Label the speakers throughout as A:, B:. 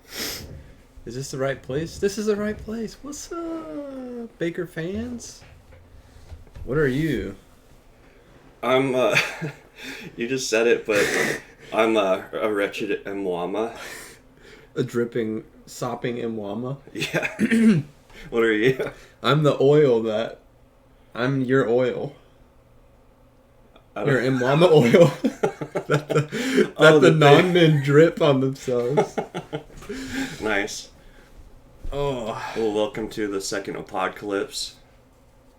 A: Is this the right place? This is the right place. What's up, Baker fans? What are you?
B: I'm, you just said it, but I'm a wretched Mwama.
A: A dripping, sopping Mwama?
B: Yeah. What are you?
A: I'm the oil that... I'm your oil. Your Mwama oil. that the non-men drip on themselves.
B: Nice.
A: Oh.
B: Well, welcome to the second aPODcalypse.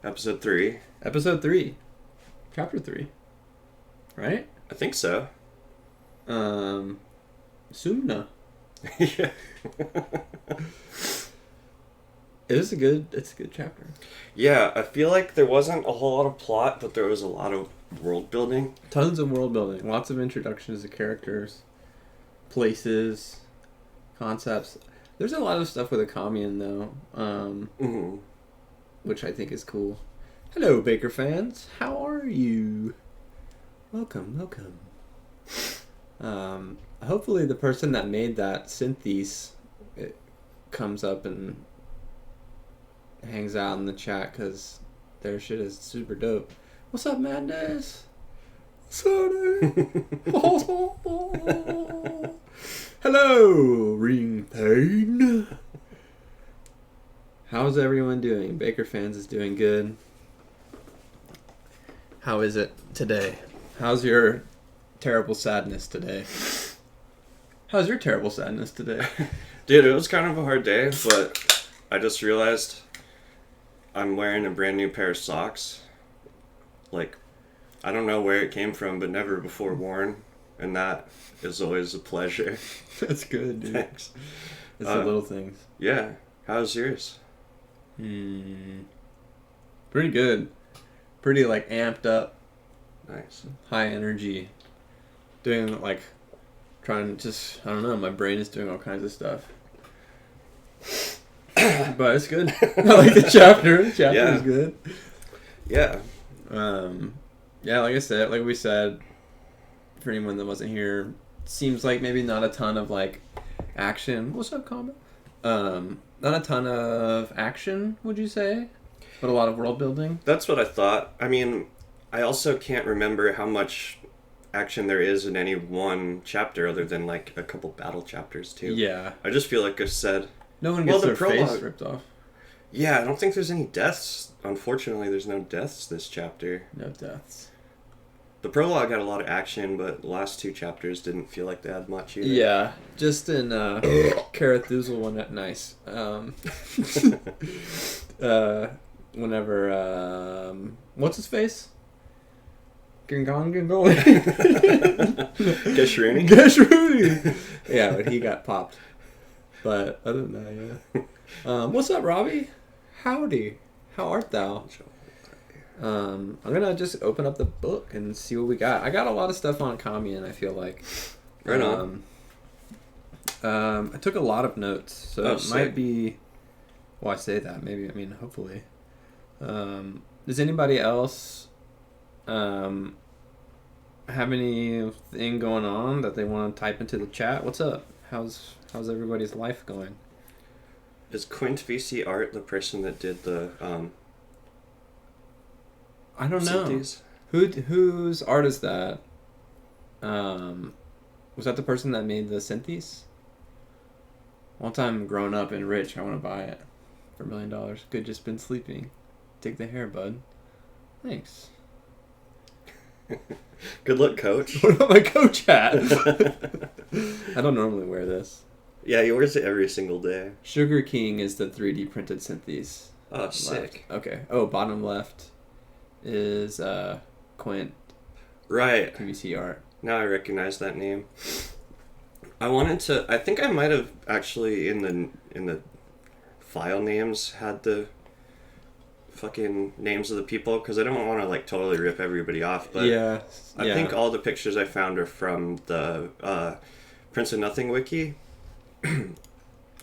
B: Episode 3.
A: Episode 3. Chapter 3. Right?
B: I think so.
A: Sumna.
B: Yeah.
A: It's a good chapter.
B: Yeah, I feel like there wasn't a whole lot of plot, but there was a lot of world building.
A: Tons of world building. Lots of introductions to characters, places, concepts. There's a lot of stuff with a commune, though, which I think is cool. Hello, Baker fans. How are you? Welcome. Hopefully the person that made that synthes it comes up and hangs out in the chat, because their shit is super dope. What's up, Madness? Sorry. Hello, Ring Pain. How's everyone doing? Baker fans is doing good. How is it today? How's your terrible sadness today? How's your terrible sadness today?
B: Dude, it was kind of a hard day, but I just realized I'm wearing a brand new pair of socks. Like, I don't know where it came from, but never before worn. And that is always a pleasure.
A: That's good, dude.
B: Thanks.
A: It's the little things.
B: Yeah. How's yours?
A: Pretty good. Pretty, amped up.
B: Nice.
A: High energy. Doing, trying to just, I don't know, my brain is doing all kinds of stuff. But it's good. I like the chapter. The chapter is good.
B: Yeah.
A: Yeah, like I said, like we said, for anyone that wasn't here, seems like maybe not a ton of, action. What's up, Combo? Not a ton of action, would you say? But a lot of world building?
B: That's what I thought. I mean, I also can't remember how much action there is in any one chapter other than, a couple battle chapters, too.
A: Yeah.
B: I just feel like I said...
A: No one gets their face ripped off.
B: Yeah, I don't think there's any deaths. Unfortunately, there's no deaths this chapter.
A: No deaths.
B: The prologue had a lot of action, but the last two chapters didn't feel like they had much either.
A: Yeah, just in Carathoozle one at nice. Whenever what's his face? Gashrooney. Gashrooney. Yeah, but he got popped. But other than that, yeah. What's up, Robbie? Howdy. How art thou? I'm gonna just open up the book and see what we got. I got a lot of stuff on commune, I feel like.
B: Right on.
A: I took a lot of notes, so it
B: sick.
A: might be... Well, I say that. Maybe, hopefully. Does anybody else have anything going on that they want to type into the chat? What's up? How's everybody's life going?
B: Is Quint VC Art the person that did the
A: I don't know.
B: Synthes?
A: Whose art is that? Was that the person that made the synthes? Once I'm grown up and rich, I want to buy it for $1 million. Good, just been sleeping. Take the hair, bud. Thanks.
B: Good luck, coach.
A: What about my coach hat? I don't normally wear this.
B: Yeah, he wears it every single day.
A: Sugar King is the 3D printed synthes.
B: Oh, sick.
A: Okay. Oh, bottom left is Quint.
B: Right.
A: PVC art.
B: Now I recognize that name. I think I might have actually in the file names had the fucking names of the people, because I don't want to totally rip everybody off, but
A: yeah.
B: I think all the pictures I found are from the Prince of Nothing wiki.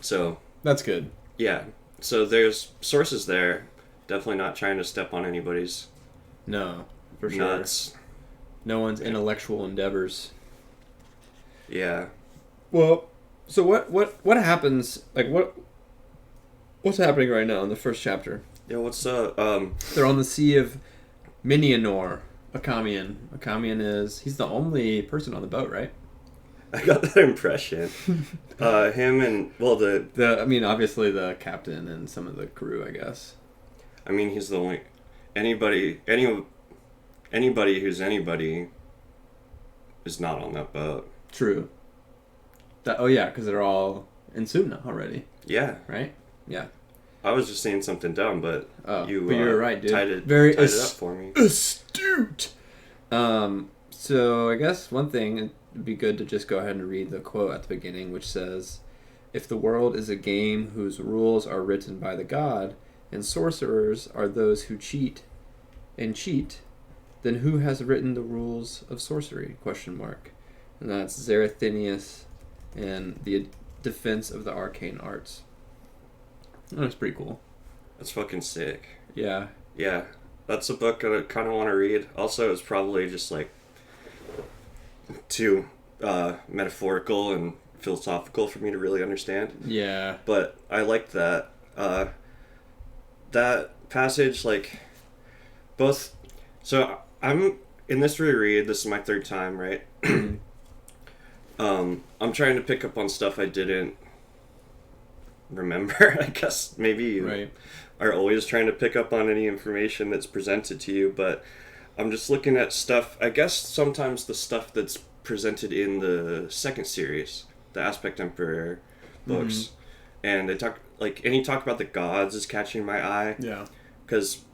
B: So
A: that's good.
B: Yeah, so there's sources there. Definitely not trying to step on anybody's
A: No, for sure.
B: nuts.
A: No one's intellectual endeavors.
B: Yeah.
A: Well, So what happens? Like what's happening right now in the first chapter?
B: Yeah, what's
A: They're on the Sea of Minianor. Akamian he's the only person on the boat, right?
B: I got that impression. Him and
A: obviously the captain and some of the crew, I guess.
B: I mean, he's the only anybody who's anybody is not on that boat.
A: True. Because they're all in Sumna already.
B: Yeah.
A: Right? Yeah.
B: I was just saying something dumb, but
A: you were right, dude.
B: Tied it up for me.
A: Astute! So I guess one thing, it'd be good to just go ahead and read the quote at the beginning, which says, "If the world is a game whose rules are written by the god, and sorcerers are those who cheat, then who has written the rules of sorcery? And that's Zarathenius and the Defense of the Arcane Arts. That's pretty cool.
B: That's fucking sick.
A: Yeah.
B: Yeah. That's a book I kind of want to read. Also, it's probably just like too metaphorical and philosophical for me to really understand.
A: Yeah.
B: But I liked that. That passage, like, both. So I'm in this reread. This is my third time, right? I'm trying to pick up on stuff I didn't remember. I guess maybe you are always trying to pick up on any information that's presented to you, but I'm just looking at stuff. I guess sometimes the stuff that's presented in the second series, the Aspect Emperor books, and they talk any talk about the gods is catching my eye.
A: Yeah,
B: because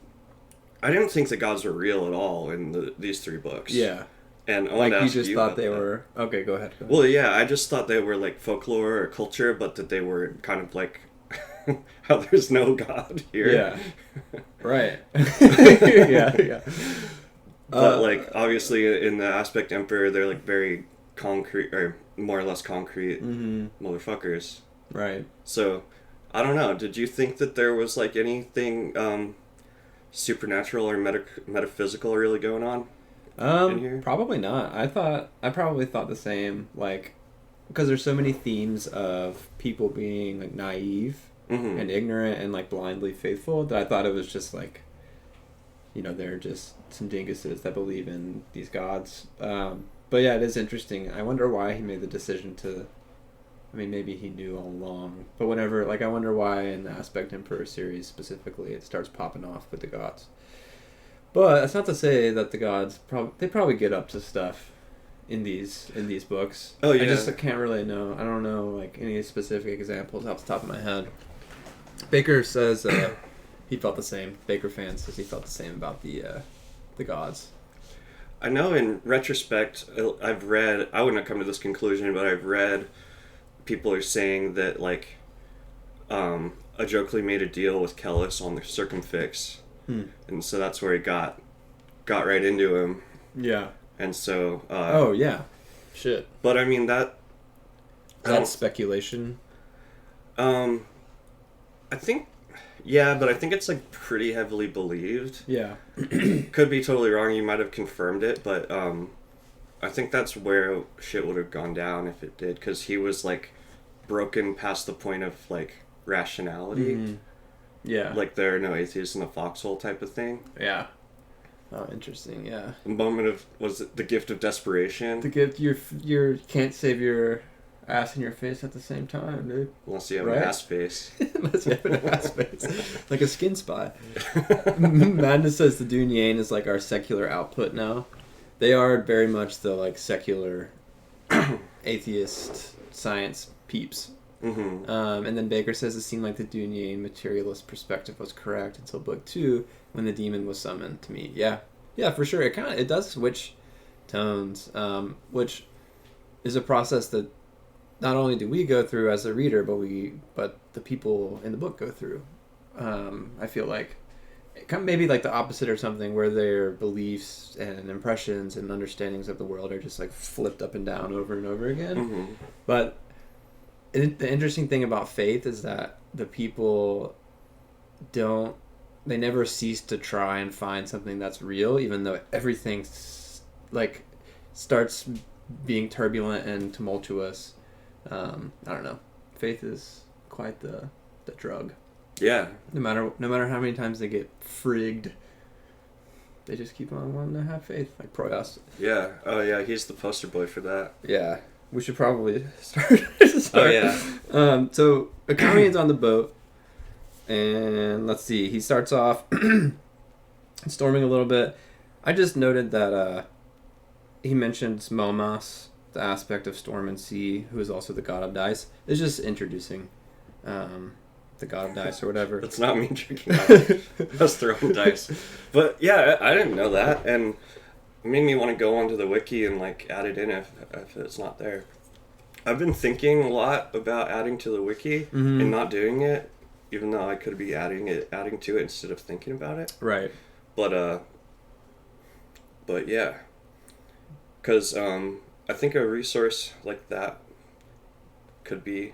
B: I didn't think the gods were real at all in these three books.
A: Yeah.
B: And I wanted to ask
A: you just thought they were... Okay, go ahead.
B: Well, yeah, I just thought they were like folklore or culture, but that they were kind of like how there's no god here.
A: Yeah. Right. yeah.
B: But like obviously in the Aspect Emperor, they're like very concrete or more or less concrete motherfuckers.
A: Right.
B: So I don't know. Did you think that there was like anything supernatural or metaphysical really going on? In here?
A: Probably not. I probably thought the same, like, because there's so many themes of people being like naive and ignorant and like blindly faithful that I thought it was just like, they're just some dinguses that believe in these gods. But yeah, it is interesting. I wonder why he made the decision to. I mean, maybe he knew all along, but whenever, I wonder why in the Aspect Emperor series specifically it starts popping off with the gods. But that's not to say that the gods probably get up to stuff in these books.
B: Oh yeah.
A: I can't really know. I don't know like any specific examples off the top of my head. Bakker says he felt the same. Bakker fan says he felt the same about the gods.
B: I know in retrospect, I've read. I wouldn't have come to this conclusion, but I've read people are saying that like Ajokli made a deal with Kellis on the circumfix. And so that's where he got right into him.
A: Yeah.
B: And so...
A: oh, yeah. Shit.
B: But, I mean, that's
A: speculation?
B: I think... Yeah, but I think it's, like, pretty heavily believed.
A: Yeah.
B: Could be totally wrong. You might have confirmed it, but I think that's where shit would have gone down if it did. Because he was, like, broken past the point of, like, rationality.
A: Yeah.
B: Like there are no atheists in the foxhole type of thing.
A: Yeah. Oh, interesting, yeah.
B: The moment of, was it the gift of desperation?
A: The gift, you can't save your ass and your face at the same time, dude.
B: Unless you have an ass face.
A: Unless you have an ass face. Like a skin spy. Madness says the Dunyan is like our secular output now. They are very much the like secular atheist science peeps. And then Bakker says it seemed like the Dunyan materialist perspective was correct until book 2 when the demon was summoned to meet. Yeah, for sure. It does switch tones, which is a process that not only do we go through as a reader, but the people in the book go through. I feel like maybe like the opposite or something, where their beliefs and impressions and understandings of the world are just like flipped up and down over and over again. But the interesting thing about faith is that the people they never cease to try and find something that's real, even though everything like starts being turbulent and tumultuous. I don't know. Faith is quite the drug.
B: Yeah.
A: No matter how many times they get frigged, they just keep on wanting to have faith, like Proyas.
B: Yeah. Oh yeah, he's the poster boy for that.
A: Yeah. We should probably start.
B: Oh yeah.
A: So Akamian's on the boat, and let's see. He starts off storming a little bit. I just noted that he mentions Momas, the aspect of storm and sea, who is also the god of dice. It's just introducing the god of dice or whatever.
B: That's not me drinking dice. I was throwing dice. But yeah, I didn't know that, and it made me want to go onto the wiki and like add it in if it's not there. I've been thinking a lot about adding to the wiki and not doing it, even though I could be adding to it instead of thinking about it.
A: Right.
B: But yeah, because I think a resource like that could be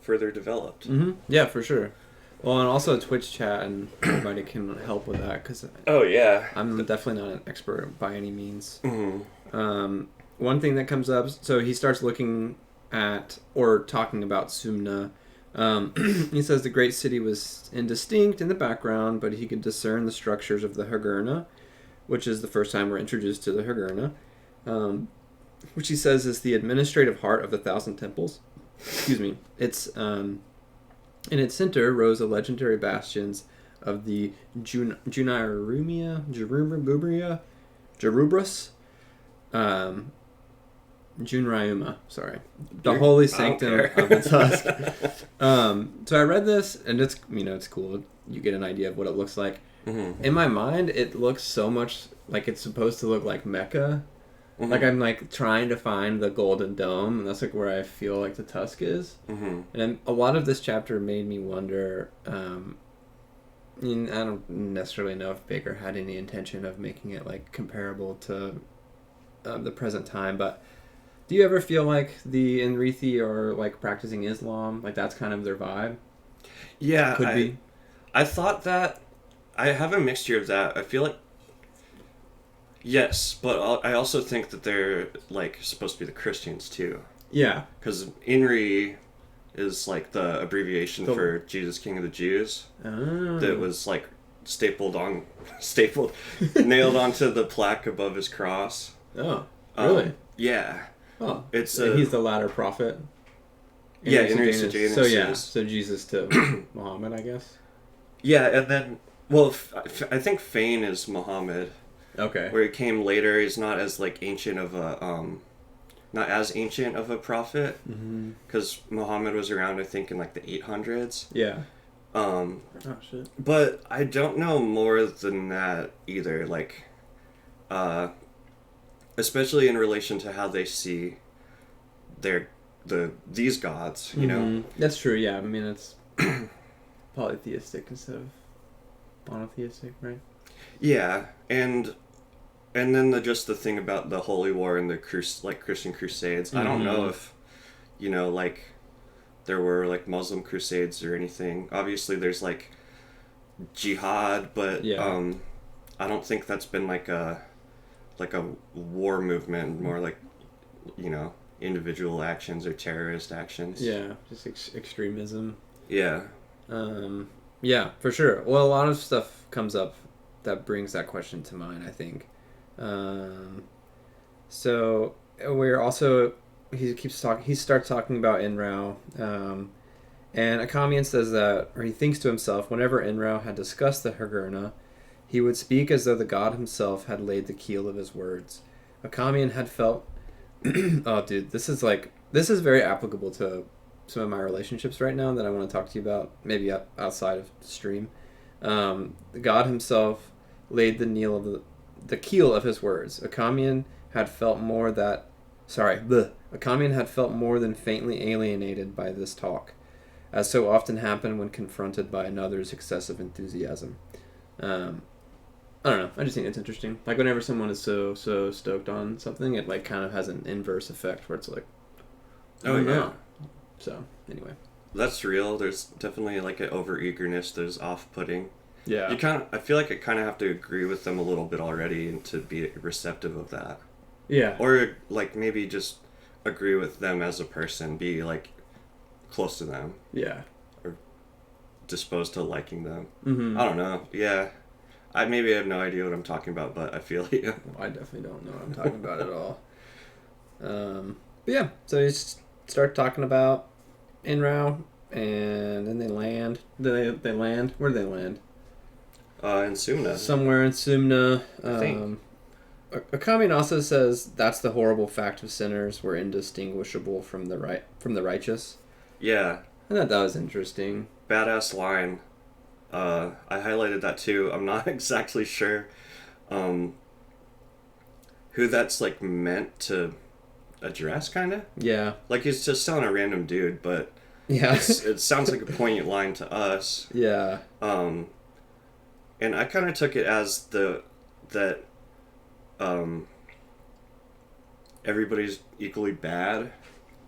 B: further developed.
A: Mm-hmm. Yeah, for sure. Well, and also Twitch chat, and everybody can help with that, because
B: oh yeah,
A: I'm definitely not an expert by any means.
B: Mm-hmm.
A: One thing that comes up, so he starts looking at or talking about Sumna. He says the great city was indistinct in the background, but he could discern the structures of the Hagurna, which is the first time we're introduced to the Hagurna, which he says is the administrative heart of the Thousand Temples. Excuse me. It's in its center rose the legendary bastions of the Jerubras, Junryuma, sorry. The holy sanctum of the Tusk. So I read this, and it's, it's cool. You get an idea of what it looks like. Mm-hmm. In my mind, it looks so much like it's supposed to look like Mecca. Mm-hmm. Like I'm like trying to find the Golden Dome, and that's like where I feel like the Tusk is. Mm-hmm. And a lot of this chapter made me wonder. I don't necessarily know if Bakker had any intention of making it like comparable to the present time, but do you ever feel like the Enrithi are like practicing Islam? Like that's kind of their vibe?
B: Yeah,
A: could be.
B: I thought that. I have a mixture of that. I feel like yes, but I also think that they're like supposed to be the Christians too. Yeah, because Inri is like the abbreviation for Jesus King of the Jews. Oh. That was like nailed onto the plaque above his cross.
A: Oh, really?
B: Yeah.
A: Oh, he's the latter prophet.
B: Yeah, Inri Sejanus.
A: So yeah, so Jesus to Muhammad, I guess.
B: Yeah, and then I think Fane is Muhammad.
A: Okay.
B: Where he came later, he's not as like ancient of a prophet, because Muhammad was around, I think, in like the 800s.
A: Yeah.
B: Oh shit. But I don't know more than that either. Like, especially in relation to how they see these gods. You know.
A: That's true. Yeah. I mean, it's polytheistic instead of monotheistic, right?
B: Yeah, and then just the thing about the Holy War and the Christian Crusades. I don't know if, like, there were like Muslim Crusades or anything. Obviously, there's like jihad, but I don't think that's been like a war movement. More like, individual actions or terrorist actions.
A: Yeah, just extremism.
B: Yeah.
A: Yeah, for sure. Well, a lot of stuff comes up that brings that question to mind, I think. So we're also he starts talking about Enrao, and Akamian says that, or he thinks to himself, whenever Enrao had discussed the Hagurna, he would speak as though the god himself had laid the keel of his words. Akamian had felt oh dude, this is very applicable to some of my relationships right now that I want to talk to you about, maybe outside of stream. The god himself laid the keel of his words. Akamian had felt more than faintly alienated by this talk, as so often happened when confronted by another's excessive enthusiasm. I don't know. I just think it's interesting. Like whenever someone is so stoked on something, it like kind of has an inverse effect where it's like,
B: oh yeah.
A: So anyway,
B: that's real. There's definitely like an over-eagerness that is off-putting.
A: Yeah.
B: I feel like I kind of have to agree with them a little bit already and to be receptive of that.
A: Yeah.
B: Or like maybe just agree with them as a person, be like close to them.
A: Yeah.
B: Or disposed to liking them.
A: Mm-hmm.
B: I don't know. Yeah. I maybe have no idea what I'm talking about, but I feel you.
A: I definitely don't know what I'm talking about at all. But yeah, so you start talking about Inrao, and then they land. They land. Where do they land?
B: In Sumna.
A: Somewhere in Sumna.
B: I think.
A: Akamian also says that's the horrible fact of sinners. We're indistinguishable from the righteous.
B: Yeah.
A: I thought that was interesting.
B: Badass line. I highlighted that too. I'm not exactly sure who that's like meant to address, kind of.
A: Yeah.
B: Like he's just telling a random dude, but
A: yeah,
B: it sounds like a poignant line to us.
A: Yeah.
B: And I kind of took it as that everybody's equally bad,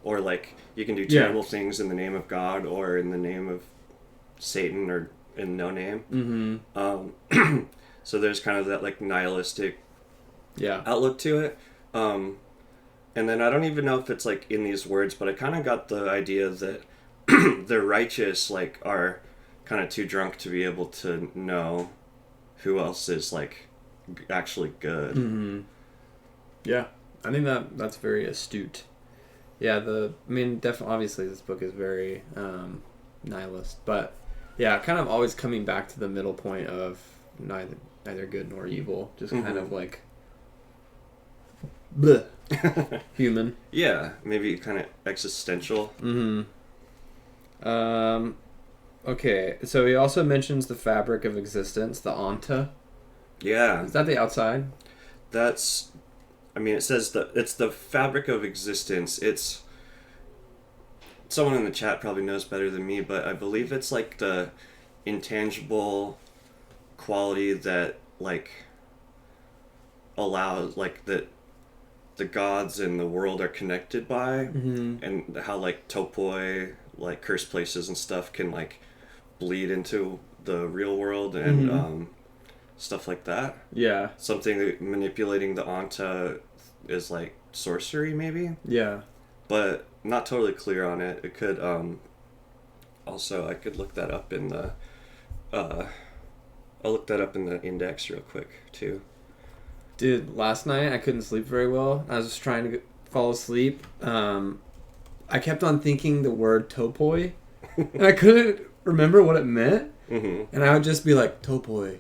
B: or like you can do terrible things in the name of God or in the name of Satan or in no name.
A: Mm-hmm.
B: So there's kind of that like nihilistic
A: Yeah.
B: outlook to it. And then I don't even know if it's like in these words, but I kind of got the idea that the righteous like are kind of too drunk to be able to know who else is like actually good.
A: Mm-hmm. Yeah, I think that's very astute. Yeah, definitely, obviously this book is very nihilist, but yeah, kind of always coming back to the middle point of neither good nor evil, just kind of like bleh, human.
B: Yeah, maybe kind of existential.
A: Mm-hmm. Okay, so he also mentions the fabric of existence, the Anta.
B: Yeah.
A: Is that the outside?
B: That's, I mean, it says that it's the fabric of existence. It's, someone in the chat probably knows better than me, but I believe it's like the intangible quality that like allows, like that the gods and the world are connected by, and how like topoi, like cursed places and stuff can like bleed into the real world and stuff like that.
A: Yeah.
B: Something that manipulating the Anta is like sorcery, maybe.
A: Yeah.
B: But not totally clear on it. It could also, I could look that up in the I'll look that up in the index real quick too.
A: Dude, last night I couldn't sleep very well. I was just trying to fall asleep. I kept on thinking the word topoi, and I couldn't remember what it meant. And I would just be like, topoi,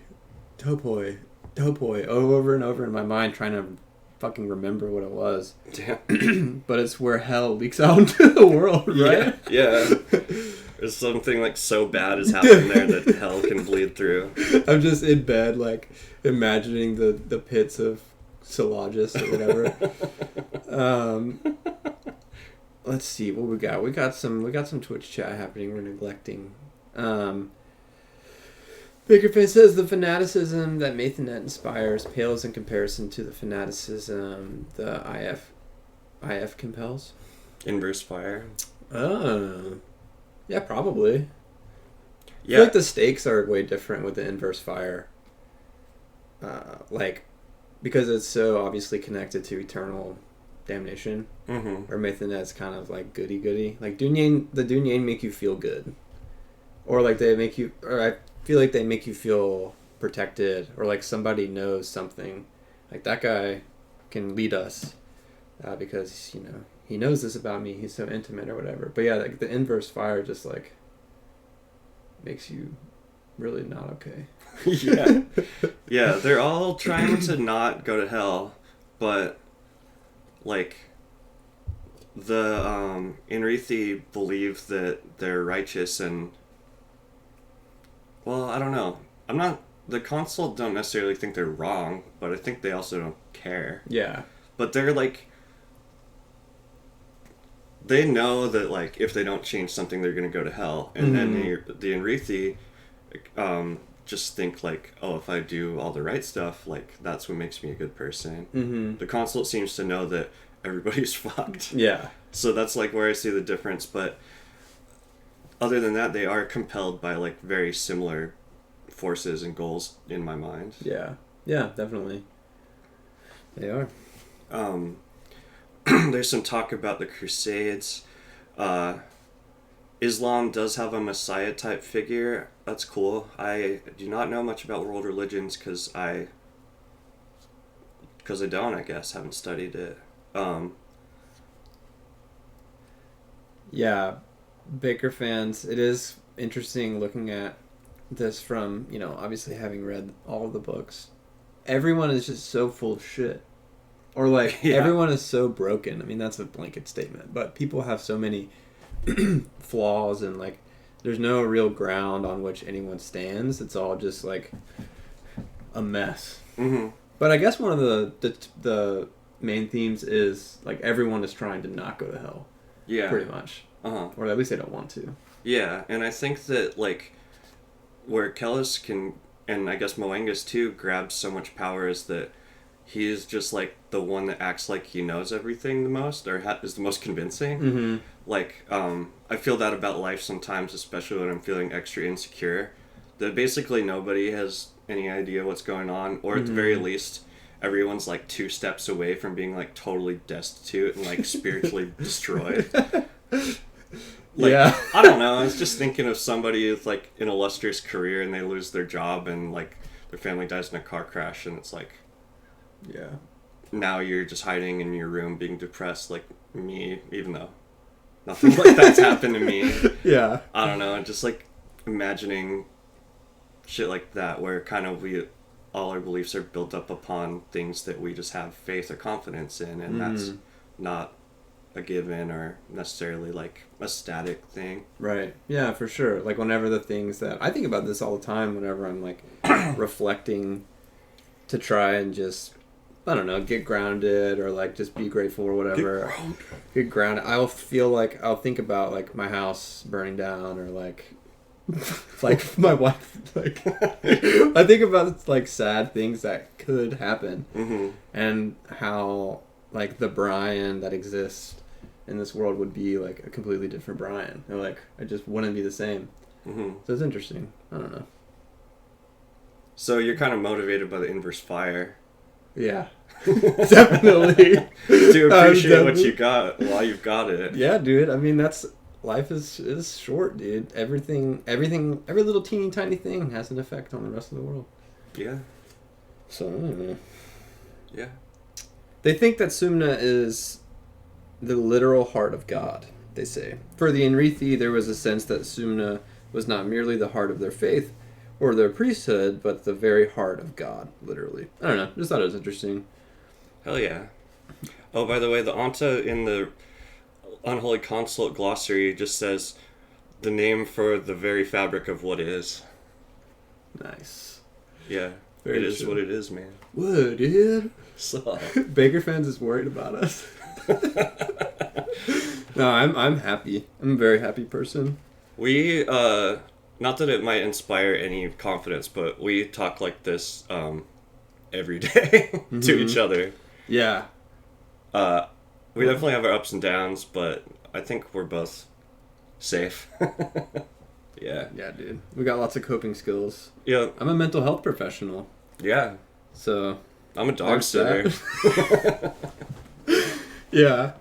A: topoi, topoi, over and over in my mind, trying to fucking remember what it was.
B: Damn.
A: But it's where hell leaks out into the world, right?
B: Yeah. There's something like so bad is happening there that hell can bleed through.
A: I'm just in bed, like, imagining the pits of Sylogis or whatever. Let's see what we got. We got some Twitch chat happening. We're neglecting. Bakerface says the fanaticism that Mathanet inspires pales in comparison to the fanaticism the IF compels.
B: Inverse fire.
A: Yeah, probably. I
B: Yeah.
A: feel like the stakes are way different with the inverse fire. Because it's so obviously connected to eternal damnation. Or Mathanet's kind of like goody-goody. Like the Dunyain make you feel good. Or like I feel like they make you feel protected, or like somebody knows something. Like that guy can lead us because, he knows this about me. He's so intimate or whatever. But yeah, like the inverse fire just like makes you really not okay.
B: Yeah. Yeah, they're all trying to not go to hell, but like the Inrithi believe that they're righteous and, well, I don't know. The Consul don't necessarily think they're wrong, but I think they also don't care.
A: Yeah.
B: But they're like, they know that like if they don't change something, they're going to go to hell. And then the Inrithi just think like, oh, if I do all the right stuff, like that's what makes me a good person. The Consulate seems to know that everybody's fucked.
A: Yeah.
B: So that's like where I see the difference. But other than that, they are compelled by like very similar forces and goals in my mind.
A: Yeah. Yeah, definitely. They are.
B: there's some talk about the Crusades. Islam does have a Messiah type figure. That's cool. I do not know much about world religions because I don't, I guess, haven't studied it.
A: Yeah, Bakker fans, it is interesting looking at this from, obviously having read all of the books. Everyone is just so full of shit. Or, everyone is so broken. I mean, that's a blanket statement. But people have so many flaws and, there's no real ground on which anyone stands. It's all just, a mess.
B: Mm-hmm.
A: But I guess one of the main themes is, everyone is trying to not go to hell.
B: Yeah.
A: Pretty much.
B: Uh-huh.
A: Or at least they don't want to.
B: Yeah, and I think that, where Kellis can, and I guess Moengus too, grabs so much power is that he is just, the one that acts like he knows everything the most, or is the most convincing.
A: Mm-hmm.
B: I feel that about life sometimes, especially when I'm feeling extra insecure, that basically nobody has any idea what's going on, or at the very least, everyone's, 2 steps away from being, totally destitute and, spiritually destroyed.
A: Yeah.
B: I don't know, I was just thinking of somebody with, an illustrious career and they lose their job and, their family dies in a car crash and it's
A: yeah.
B: Now you're just hiding in your room being depressed like me, even though nothing like that's happened to me.
A: Yeah.
B: I don't know, just, imagining shit like that where kind of all our beliefs are built up upon things that we just have faith or confidence in, and that's not a given or necessarily a static thing.
A: Right. Yeah, for sure. Whenever the things that I think about this all the time whenever I'm reflecting to try and just, I don't know, get grounded or just be grateful or whatever. Get grounded. I'll think about my house burning down or my wife. I think about sad things that could happen, and how the Brian that exists in this world would be a completely different Brian. Or, I just wouldn't be the same. So it's interesting. I don't know.
B: So you're kind of motivated by the inverse fire.
A: Yeah. Definitely.
B: To appreciate what you got while you've got it.
A: Yeah, dude. I mean, life is short, dude. Every little teeny tiny thing has an effect on the rest of the world.
B: Yeah.
A: So, I don't know.
B: Yeah.
A: They think that Sumna is the literal heart of God, they say. For the Enrithi, there was a sense that Sumna was not merely the heart of their faith or their priesthood, but the very heart of God, literally. I don't know. Just thought it was interesting.
B: Hell yeah. Oh, by the way, the Anta in the Unholy Consult glossary just says the name for the very fabric of what is.
A: Nice.
B: Yeah.
A: Very
B: it is
A: true.
B: what it is, man.
A: Whoa, dude.
B: So.
A: Bakker fans is worried about us. No, I'm happy. I'm a very happy person.
B: We, not that it might inspire any confidence, but we talk like this every day to each other.
A: Yeah.
B: We definitely have our ups and downs, but I think we're both safe. Yeah.
A: Yeah, dude. We got lots of coping skills.
B: Yeah.
A: I'm a mental health professional.
B: Yeah.
A: So.
B: I'm a dog sitter.
A: Yeah.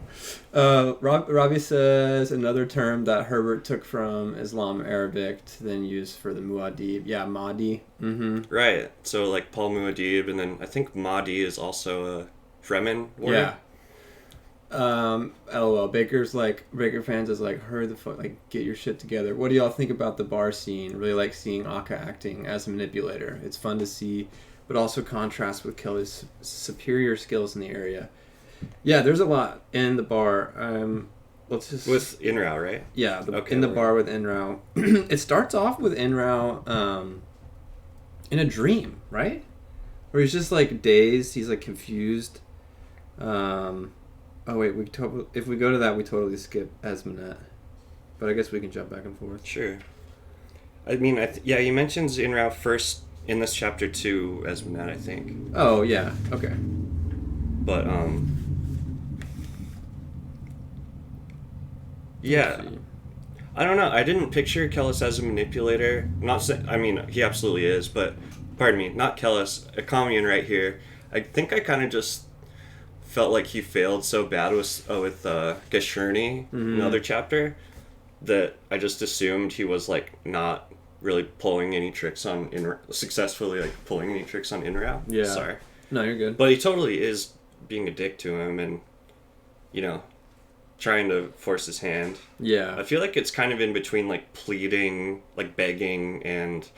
A: Robbie says another term that Herbert took from Islam Arabic to then use for the Muad'Dib. Yeah, Mahdi. Mm-hmm.
B: Right. So Paul Muad'Dib, and then I think Mahdi is also a Fremen word.
A: Yeah. LOL. Bakker fans is hurry the fuck, get your shit together. What do y'all think about the bar scene? Really like seeing Akka acting as a manipulator. It's fun to see, but also contrasts with Kelly's superior skills in the area. Yeah, there's a lot in the bar. Let's just
B: with Inrao, right?
A: Yeah, in the bar with Inrao. It starts off with Inrao in a dream, right? Where he's just dazed. He's confused. Oh wait, if we go to that, we totally skip Esmenet. But I guess we can jump back and forth.
B: Sure. I mean, he mentions Inrao first in this chapter to Esmenet, I think.
A: Oh yeah, okay.
B: But yeah, I don't know. I didn't picture Kellis as a manipulator. I mean, he absolutely is, but pardon me, not Kellis, a commune right here. I think I kind of just felt like he failed so bad with Gashurni, another chapter, that I just assumed he was like not really pulling any tricks on successfully like pulling any tricks on Inrao.
A: Yeah.
B: Sorry.
A: No, you're good.
B: But he totally is being a dick to him and, you know, trying to force his hand.
A: Yeah.
B: I feel like it's kind of in between like pleading, like begging and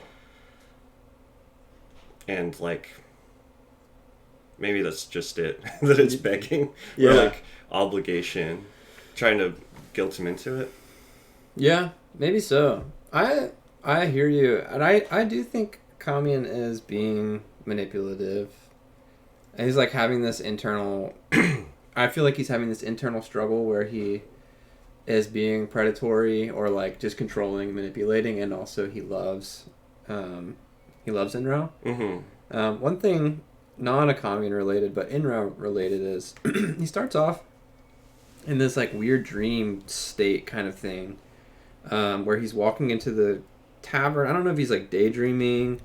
B: like maybe that's just it. That it's begging.
A: Yeah.
B: Or like obligation. Trying to guilt him into it.
A: Yeah, maybe so. I hear you. And I do think Kamian is being manipulative. And he's like having this internal I feel like he's having this internal struggle where he is being predatory or like just controlling, manipulating, and also he loves Inrao.
B: Mm-hmm.
A: One thing, not a Kamian related, but Inrao related is he starts off in this like weird dream state kind of thing, where he's walking into the tavern. I don't know if he's like daydreaming.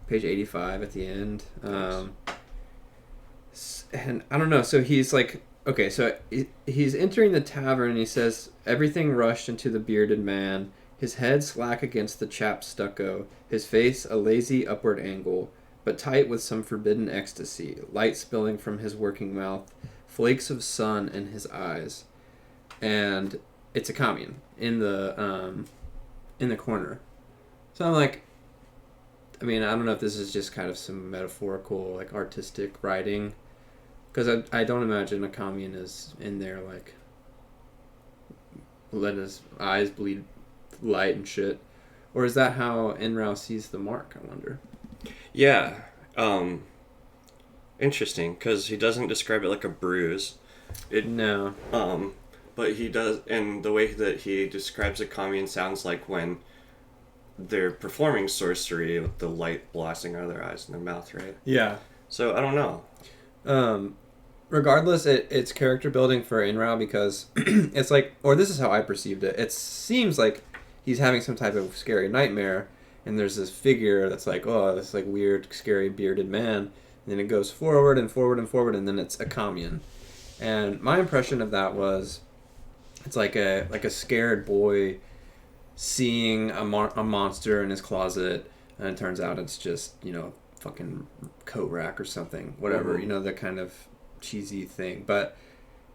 A: Page 85 at the end. And I don't know. So he's like, okay, so he's entering the tavern and he says, everything rushed into the bearded man, his head slack against the chapped stucco, his face a lazy upward angle, but tight with some forbidden ecstasy, light spilling from his working mouth, flakes of sun in his eyes. And it's a Kamian in the corner. So I'm like, I mean, I don't know if this is just kind of some metaphorical, like artistic writing, because I don't imagine a Kamian is in there like letting his eyes bleed light and shit. Or is that how Inrao sees the mark, I wonder?
B: Yeah. Interesting, because he doesn't describe it like a bruise.
A: No.
B: But he does, and the way that he describes a Kamian sounds like when they're performing sorcery with the light blasting out of their eyes and their mouth, right?
A: Yeah.
B: So, I don't know.
A: Regardless, it's character building for Inrao because it's like, or this is how I perceived it. It seems like he's having some type of scary nightmare, and there's this figure that's like, oh, this like weird, scary bearded man, and then it goes forward and forward and forward, and then it's a Kamian. And my impression of that was, it's like a scared boy seeing a monster in his closet, and it turns out it's just, you know, fucking coat rack or something, whatever, you know, the kind of cheesy thing, but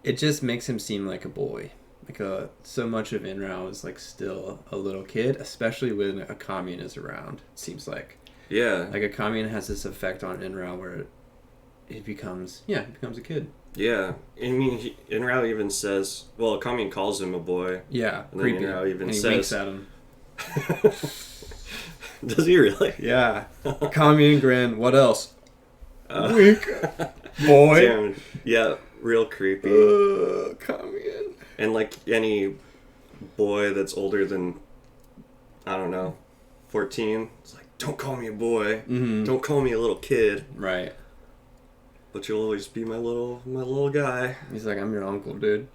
A: it just makes him seem like a boy. Like so much of Inrao is like still a little kid, especially when a Kamian is around. It seems like,
B: Yeah.
A: like a Kamian has this effect on Inrao where it becomes a kid.
B: Yeah. I mean, Inrao even says, well, Kamian calls him a boy.
A: Yeah,
B: And
A: creepy.
B: then Inrao even
A: and he
B: says...
A: winks at him.
B: Does he really?
A: Yeah. Kamian grin. What else? Wink. Boy.
B: Damn. Yeah, real creepy.
A: Kamian.
B: And like any boy that's older than, I don't know, 14, it's like, don't call me a boy.
A: Mm-hmm.
B: Don't call me a little kid.
A: Right.
B: But you'll always be my little guy.
A: He's like, I'm your uncle, dude.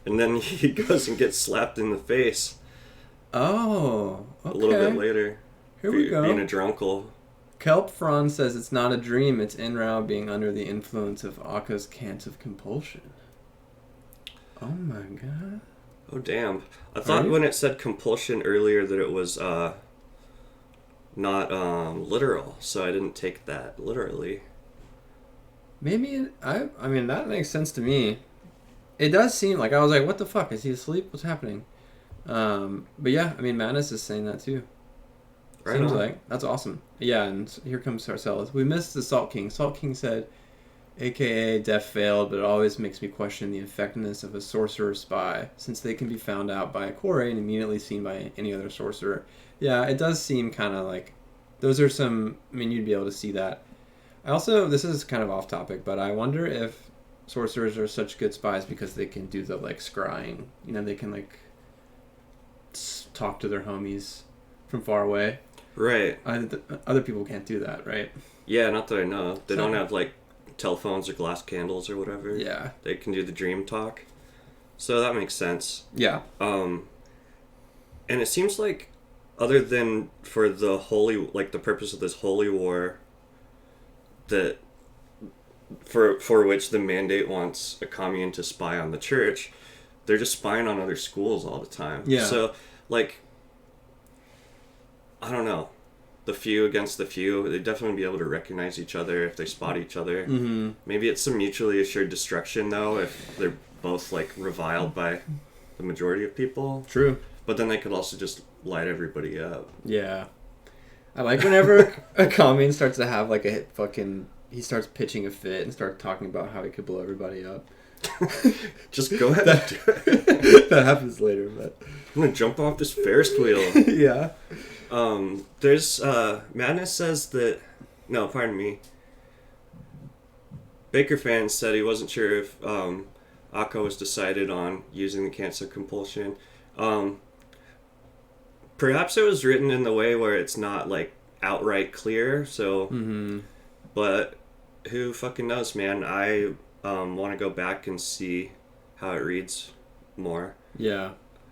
B: And then he goes and gets slapped in the face.
A: Oh, okay.
B: A little bit later.
A: Here we go.
B: Being a drunkle.
A: Kelp Franz says it's not a dream, it's Inrao being under the influence of Akka's cant of compulsion. Oh my god.
B: Oh, damn. I thought when it said compulsion earlier that it was not literal, so I didn't take that literally.
A: Maybe, I mean, that makes sense to me. It does seem like, I was like, what the fuck? Is he asleep? What's happening? But yeah, I mean, Manus is saying that too.
B: Right
A: Seems
B: on.
A: like. That's awesome. Yeah, and here comes Sarcellus. We missed the Salt King. Salt King said, AKA death failed, but it always makes me question the effectiveness of a sorcerer spy, since they can be found out by a Kore and immediately seen by any other sorcerer. Yeah, it does seem kind of like, those are some, I mean, you'd be able to see that. I also, this is kind of off topic, but I wonder if sorcerers are such good spies because they can do the, like, scrying. You know, they can, like, talk to their homies from far away.
B: Right.
A: Other people can't do that, right?
B: Yeah, not that I know. They don't have, like, telephones or glass candles or whatever.
A: Yeah.
B: They can do the dream talk. So that makes sense.
A: Yeah.
B: And it seems like, other than for the holy, like, the purpose of this holy war, that for which the mandate wants a commune to spy on the church, they're just spying on other schools all the time.
A: Yeah.
B: So, like, I don't know. The few against the few, they'd definitely be able to recognize each other if they spot each other.
A: Mm-hmm.
B: Maybe it's some mutually assured destruction, though, if they're both, like, reviled by the majority of people.
A: True.
B: But then they could also just light everybody up.
A: Yeah. I like whenever a commune starts to have, like, he starts pitching a fit and starts talking about how he could blow everybody up.
B: Just go ahead and do it.
A: That happens later, but...
B: I'm gonna jump off this Ferris wheel.
A: Yeah.
B: There's, Madness says that... No, pardon me. Bakker fan said he wasn't sure if, Akko was decided on using the cancel compulsion. Perhaps it was written in the way where it's not, like, outright clear, so...
A: Mm-hmm.
B: But who fucking knows, man? I want to go back and see how it reads more.
A: Yeah.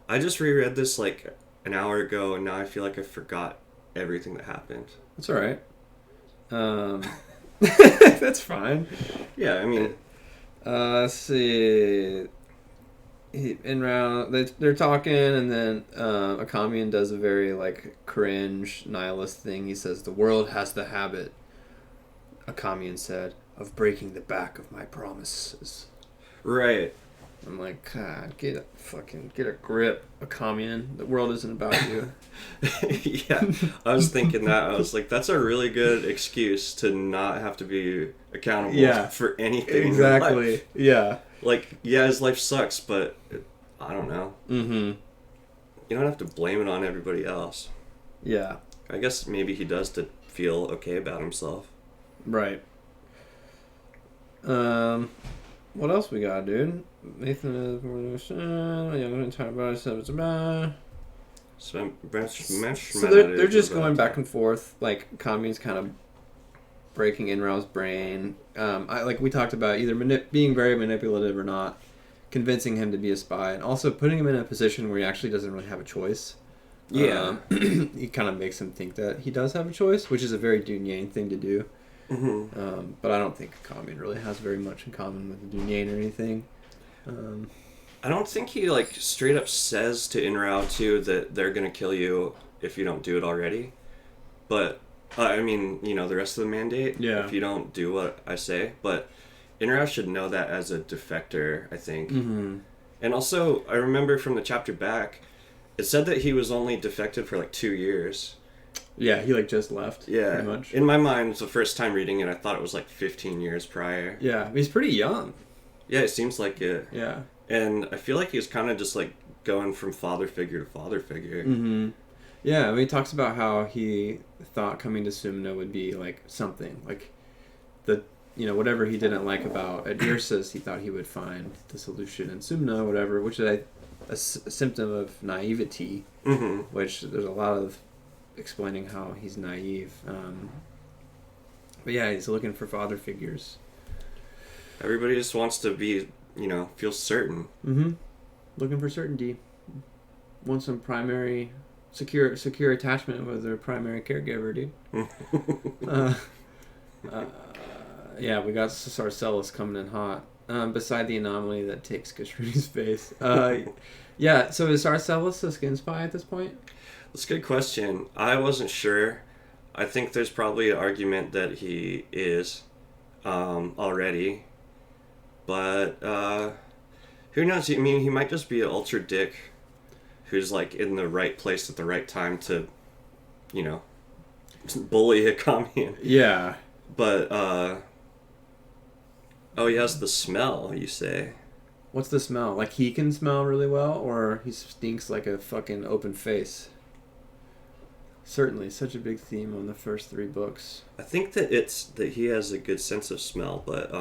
B: I just reread this like an hour ago, and now I feel like I forgot everything that happened.
A: That's all right. That's fine.
B: Yeah, I mean...
A: let's see... they're talking, and then a commune does a very, like, cringe, nihilist thing. He says, "The world has the habit," a commune said, "of breaking the back of my promises."
B: Right.
A: I'm like, God, get a grip, a commune. The world isn't about you.
B: Yeah, I was thinking that. I was like, that's a really good excuse to not have to be accountable for anything.
A: Exactly.
B: In life.
A: Yeah.
B: Like, yeah, his life sucks, but I don't know.
A: Mm-hmm.
B: You don't have to blame it on everybody else.
A: Yeah.
B: I guess maybe he does to feel okay about himself.
A: Right. What else we got, dude? Nathan is more than I'm going to talk about it. So they're just going back and forth, like commune's kind of breaking Inrao's brain. Like we talked about, either being very manipulative or not, convincing him to be a spy, and also putting him in a position where he actually doesn't really have a choice.
B: Yeah.
A: He kind of makes him think that he does have a choice, which is a very Dunyan thing to do.
B: Mm-hmm.
A: But I don't think commune really has very much in common with Dunyan or anything.
B: I don't think he like straight up says to Inrao too that they're gonna kill you if you don't do it already. But I mean, you know, the rest of the mandate.
A: Yeah.
B: If you don't do what I say, but Inrao should know that as a defector, I think.
A: Mm-hmm.
B: And also, I remember from the chapter back, it said that he was only defected for like 2 years.
A: Yeah, he like just left.
B: Yeah.
A: Pretty much.
B: In my mind, the first time reading it, I thought it was like 15 years prior.
A: Yeah, he's pretty young.
B: Yeah, it seems like it.
A: Yeah.
B: And I feel like he was kind of just like going from father figure to father figure.
A: Mm-hmm. Yeah, I mean, he talks about how he thought coming to Sumna would be like something, like whatever he didn't like about Adirsis, he thought he would find the solution in Sumna, whatever, which is a symptom of naivety,
B: Mm-hmm.
A: which there's a lot of explaining how he's naive. But yeah, he's looking for father figures.
B: Everybody just wants to be, feel certain.
A: Mm-hmm. Looking for certainty. Want some primary secure attachment with their primary caregiver, dude. Yeah, we got Sarcellus coming in hot. Beside the anomaly that takes Kashrini's face. Yeah, so is Sarcellus a skin spy at this point?
B: That's a good question. I wasn't sure. I think there's probably an argument that he is already. But who knows? I mean, he might just be an ultra dick who's like in the right place at the right time to, bully a commune.
A: Yeah.
B: But, he has the smell, you say.
A: What's the smell? Like he can smell really well, or he stinks like a fucking open face? Certainly, such a big theme on the first 3 books.
B: I think that it's that he has a good sense of smell, but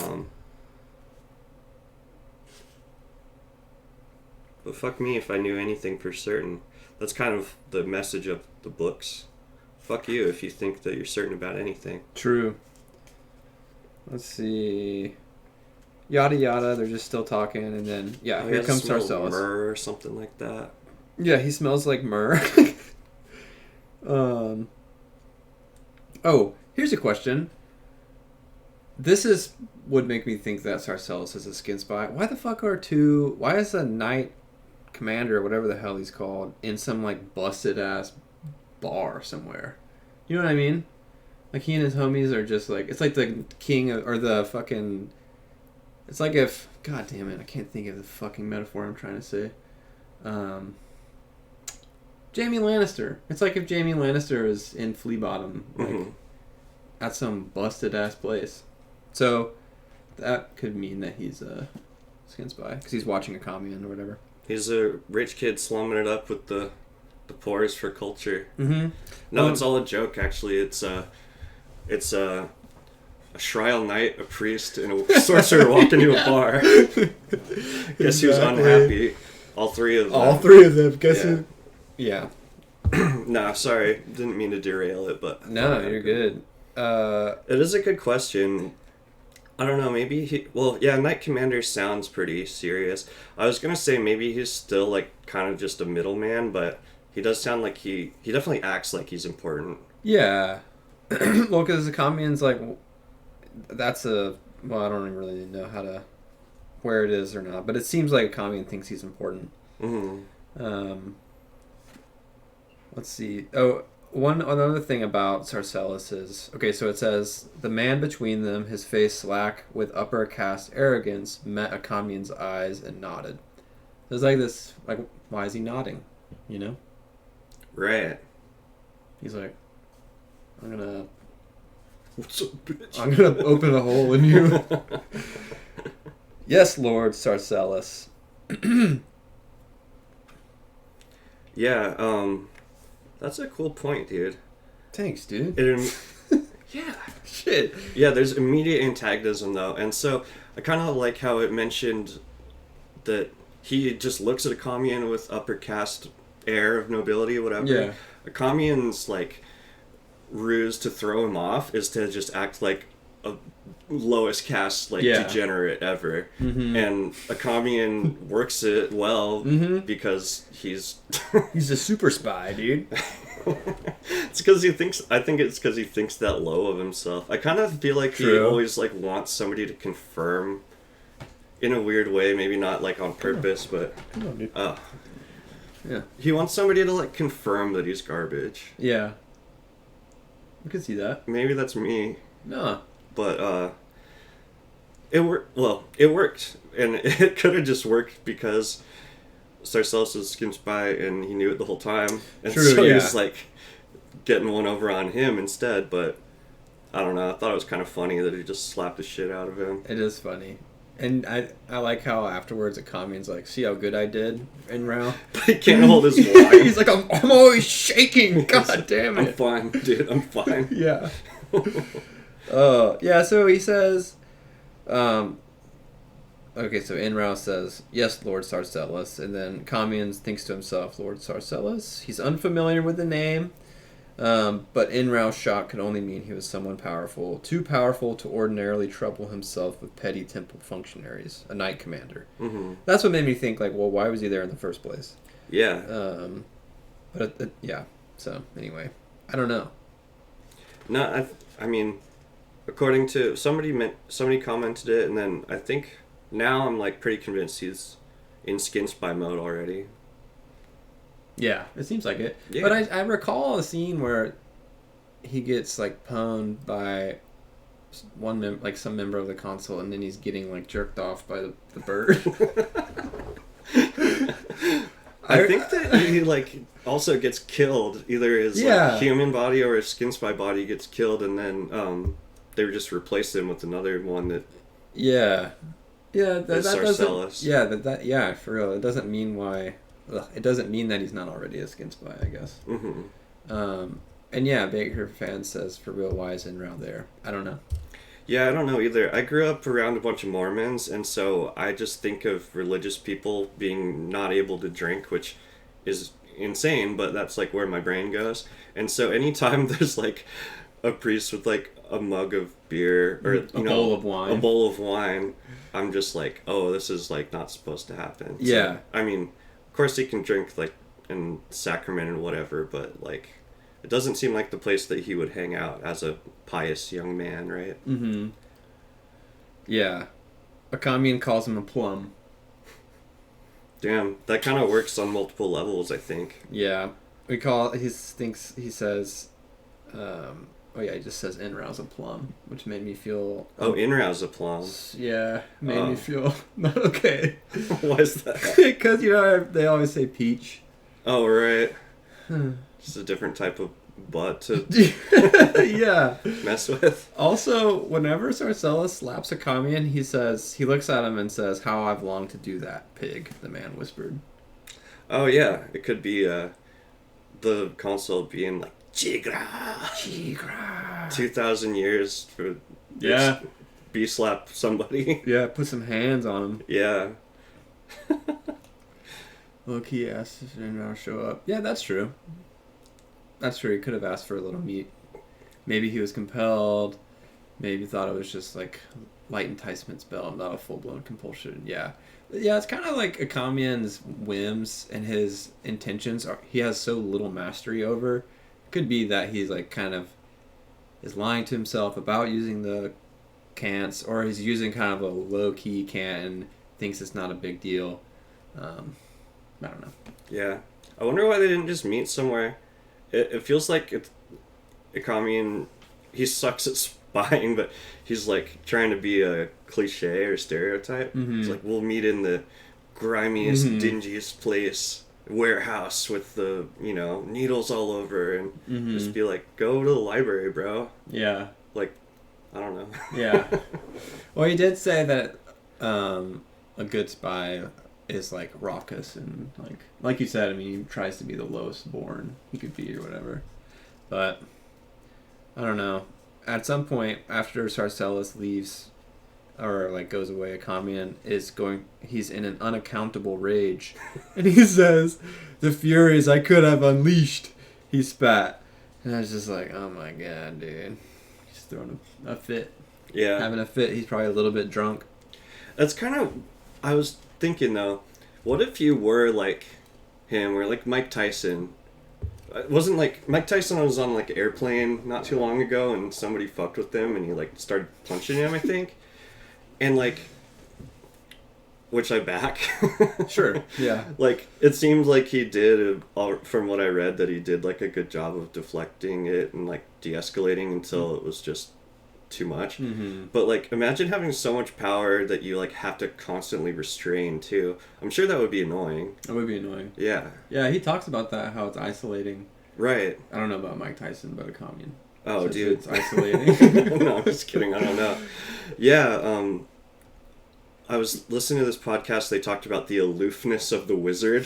B: fuck me if I knew anything for certain. That's kind of the message of the books. Fuck you if you think that you're certain about anything.
A: True. Let's see. Yada yada, they're just still talking, and then, here comes Sarcellus.
B: Myrrh or something like that.
A: Yeah, he smells like myrrh. Oh, here's a question. This would make me think that Sarcellus is a skin spy. Why the fuck why is a knight commander, or whatever the hell he's called, in some, like, busted ass bar somewhere? You know what I mean? Like, he and his homies are just, like, it's like the king or the fucking, it's like if, god damn it, I can't think of the fucking metaphor I'm trying to say. Jaime Lannister. It's like if Jaime Lannister is in Flea Bottom, like, at some busted ass place. So that could mean that he's a skin spy because he's watching a commune or whatever.
B: He's a rich kid slumming it up with the pores for culture.
A: Mm-hmm.
B: No, it's all a joke. Actually, it's a Shriel knight, a priest, and a sorcerer walk into a bar. Guess who's unhappy? All three of them.
A: Guess who? Yeah.
B: Nah, sorry. Didn't mean to derail it, but...
A: No, you're good.
B: It is a good question. I don't know, maybe Knight Commander sounds pretty serious. I was going to say maybe he's still, like, kind of just a middleman, but he does sound like he definitely acts like he's important.
A: Yeah. Well, because the commune's, like, I don't even really know where it is or not, but it seems like a commune thinks he's important.
B: Mm-hmm.
A: Let's see. Oh, another thing about Sarcellus is, okay, so it says, the man between them, his face slack with upper caste arrogance, met a commune's eyes and nodded. There's like this, like, why is he nodding? You know?
B: Right.
A: He's like,
B: What's up, bitch?
A: I'm gonna open a hole in you. Yes, Lord Sarcellus.
B: Yeah, that's a cool point, dude.
A: Thanks, dude.
B: Yeah.
A: Shit.
B: Yeah, there's immediate antagonism, though. And so I kind of like how it mentioned that he just looks at a commune with upper caste air of nobility or whatever.
A: Yeah.
B: A commune's, like, ruse to throw him off is to just act like a lowest caste, like, degenerate ever. Mm-hmm. And a commune works it well because he's
A: a super spy, dude.
B: It's because I think it's because he thinks that low of himself. I kind of feel like he always, like, wants somebody to confirm in a weird way, maybe not, like, on purpose, but
A: come on, dude. Yeah.
B: He wants somebody to, like, confirm that he's garbage.
A: Yeah. I could see that.
B: Maybe that's me.
A: No.
B: But, it worked. Well, it worked. And it could have just worked because Sarcellus was a skin spy and he knew it the whole time. And so he was, like, getting one over on him instead. But, I don't know. I thought it was kind of funny that he just slapped the shit out of him.
A: It is funny. And I like how afterwards a commune's like, see how good I did in round?
B: But he can't hold his wine.
A: He's like, I'm always shaking. God damn it.
B: I'm fine, dude. I'm fine.
A: Yeah. Yeah, so he says, okay, so Inrao says, yes, Lord Sarcellus. And then Communes thinks to himself, Lord Sarcellus? He's unfamiliar with the name. But Inrao's shock could only mean he was someone powerful, too powerful to ordinarily trouble himself with petty temple functionaries, a knight commander. Mm-hmm. That's what made me think, like, well, why was he there in the first place?
B: Yeah.
A: Yeah. So, anyway, I don't know.
B: No, I mean, according to somebody commented it, and then I think now I'm, like, pretty convinced he's in skin spy mode already.
A: Yeah, it seems like it.
B: Yeah.
A: But I recall a scene where he gets, like, pwned by some member of the council, and then he's getting, like, jerked off by the bird.
B: I think that he, like, also gets killed. Either his like, human body or his skin spy body gets killed, and then they just replace him with another one that.
A: Yeah. Yeah, that
B: Sarcellus.
A: Yeah, for real. It doesn't mean why. It doesn't mean that he's not already a skin spy, I guess. Mm-hmm. And yeah, Bakker fan says, for real, why is Inrao there? I don't know.
B: Yeah, I don't know either. I grew up around a bunch of Mormons, and so I just think of religious people being not able to drink, which is insane, but that's, like, where my brain goes. And so anytime there's, like, a priest with, like, a mug of beer, or, a bowl of wine, I'm just like, oh, this is, like, not supposed to happen.
A: Yeah.
B: So, I mean, of course he can drink, like, in sacrament and whatever, but, like, it doesn't seem like the place that he would hang out as a pious young man, right?
A: Mm-hmm. Yeah. A commune calls him a plum.
B: Damn, that kind of works on multiple levels, I think.
A: Yeah. He says, oh yeah, he just says in-rouse a plum, which made me feel...
B: Oh, in-rouse a plum.
A: Yeah, made me feel not okay.
B: Why is that?
A: Because, they always say peach.
B: Oh, right. Just a different type of butt to
A: yeah.
B: mess with.
A: Also, whenever Sarcellus slaps a commune, he looks at him and says, "How I've longed to do that, pig," the man whispered.
B: Oh, yeah. It could be the consul being like, Chigra! 2,000 years for B-slap somebody.
A: Yeah, put some hands on him.
B: Yeah.
A: Look, he asked if anyone show up. Yeah, that's true. That's true. He could have asked for a little meat. Maybe he was compelled. Maybe thought it was just like light enticement spell, not a full-blown compulsion. Yeah. Yeah, it's kind of like a commune's whims and his intentions. He has so little mastery over. It could be that he's like kind of is lying to himself about using the cants, or he's using kind of a low-key cant and thinks it's not a big deal. I don't know.
B: Yeah. I wonder why they didn't just meet somewhere. It feels like a commune, he sucks at spying, but he's like trying to be a cliche or stereotype.
A: Mm-hmm.
B: It's like, we'll meet in the grimiest, dingiest place, warehouse with the, needles all over, and just be like, go to the library, bro.
A: Yeah.
B: Like, I don't know.
A: Yeah. Well, he did say that a good spy is like raucous and like you said, I mean, he tries to be the lowest born he could be or whatever. But I don't know. At some point after Sarcellus leaves or like goes away, a commune he's in an unaccountable rage. And he says, "The furies I could have unleashed," he spat. And I was just like, oh my god, dude. He's throwing a fit.
B: Yeah.
A: Having a fit. He's probably a little bit drunk.
B: That's kind of... I was thinking, though, what if you were like him or like Mike Tyson? It wasn't like... Mike Tyson was on like an airplane not too long ago and somebody fucked with him and he like started punching him, I think. And like... Which I back.
A: Sure, yeah.
B: Like, it seems like he did, from what I read, that he did like a good job of deflecting it and like de-escalating until it was just too much. Mm-hmm. But like, imagine having so much power that you like have to constantly restrain too. I'm sure that would be annoying.
A: That would be annoying.
B: Yeah.
A: Yeah, he talks about that, how it's isolating.
B: Right.
A: I don't know about Mike Tyson, but a commune.
B: Oh, dude.
A: It's isolating.
B: No, I'm just kidding. I don't know. Yeah, I was listening to this podcast, they talked about the aloofness of the wizard,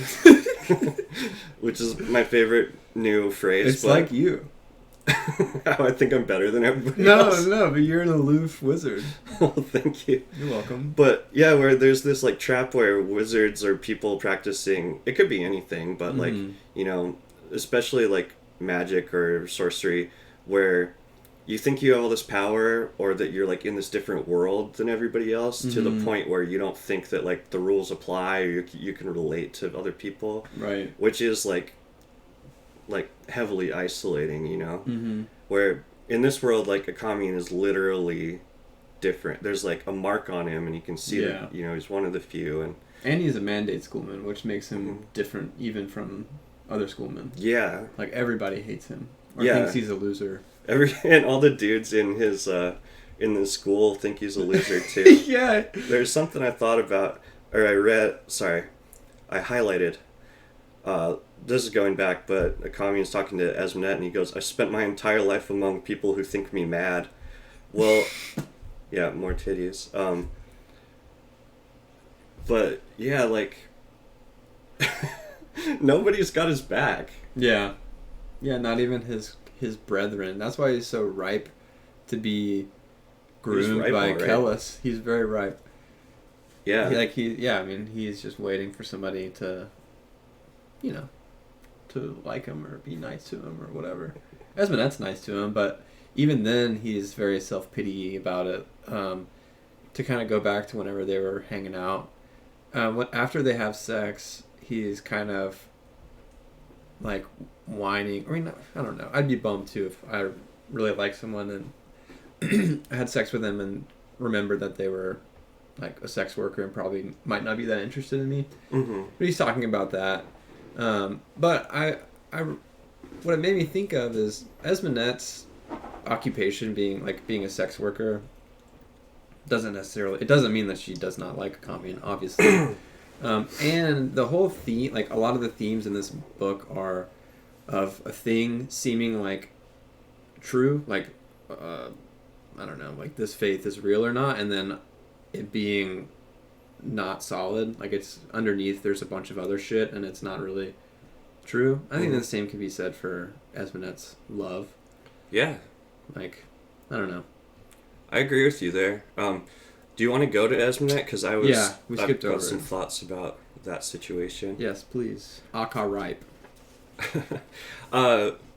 B: which is my favorite new phrase.
A: It's like you.
B: How I think I'm better than everybody
A: else. No, but you're an aloof wizard.
B: Oh, thank you.
A: You're welcome.
B: But yeah, where there's this like trap where wizards or people practicing, it could be anything, but like, especially like magic or sorcery, where you think you have all this power or that you're like in this different world than everybody else to the point where you don't think that like the rules apply or you can relate to other people.
A: Right.
B: Which is like heavily isolating, where in this world, like a commune is literally different. There's like a mark on him and you can see that, he's one of the few.
A: And he's a mandate schoolman, which makes him different even from other schoolmen.
B: Yeah.
A: Like everybody hates him or thinks he's a loser.
B: And all the dudes in his in the school think he's a loser too.
A: Yeah.
B: There's something I thought about, or I highlighted. This is going back, but a commune's talking to Esmenet, and he goes, "I spent my entire life among people who think me mad." Well, yeah, more titties. But yeah, like nobody's got his back.
A: Yeah. Yeah, not even his brethren. That's why he's so ripe to be groomed by Kellus. He's very ripe.
B: Yeah.
A: He's just waiting for somebody to, to like him or be nice to him or whatever. Esmenet's nice to him, but even then he's very self-pity about it. To kind of go back to whenever they were hanging out, after they have sex, he's kind of like whining. I mean, I don't know. I'd be bummed too if I really liked someone and I had sex with them and remembered that they were like a sex worker and probably might not be that interested in me.
B: Mm-hmm.
A: But he's talking about that. But what it made me think of is Esmonet's occupation being a sex worker doesn't mean that she does not like a commune, obviously. And the whole theme, like a lot of the themes in this book are of a thing seeming like true, like I don't know, like this faith is real or not, and then it being not solid, like it's underneath there's a bunch of other shit and it's not really true. I think the same can be said for Esmonet's love.
B: Yeah.
A: Like, I don't know.
B: I agree with you there. Do you want to go to Esmonet? Because
A: we skipped over
B: some thoughts about that situation.
A: Yes, please. Aka ripe.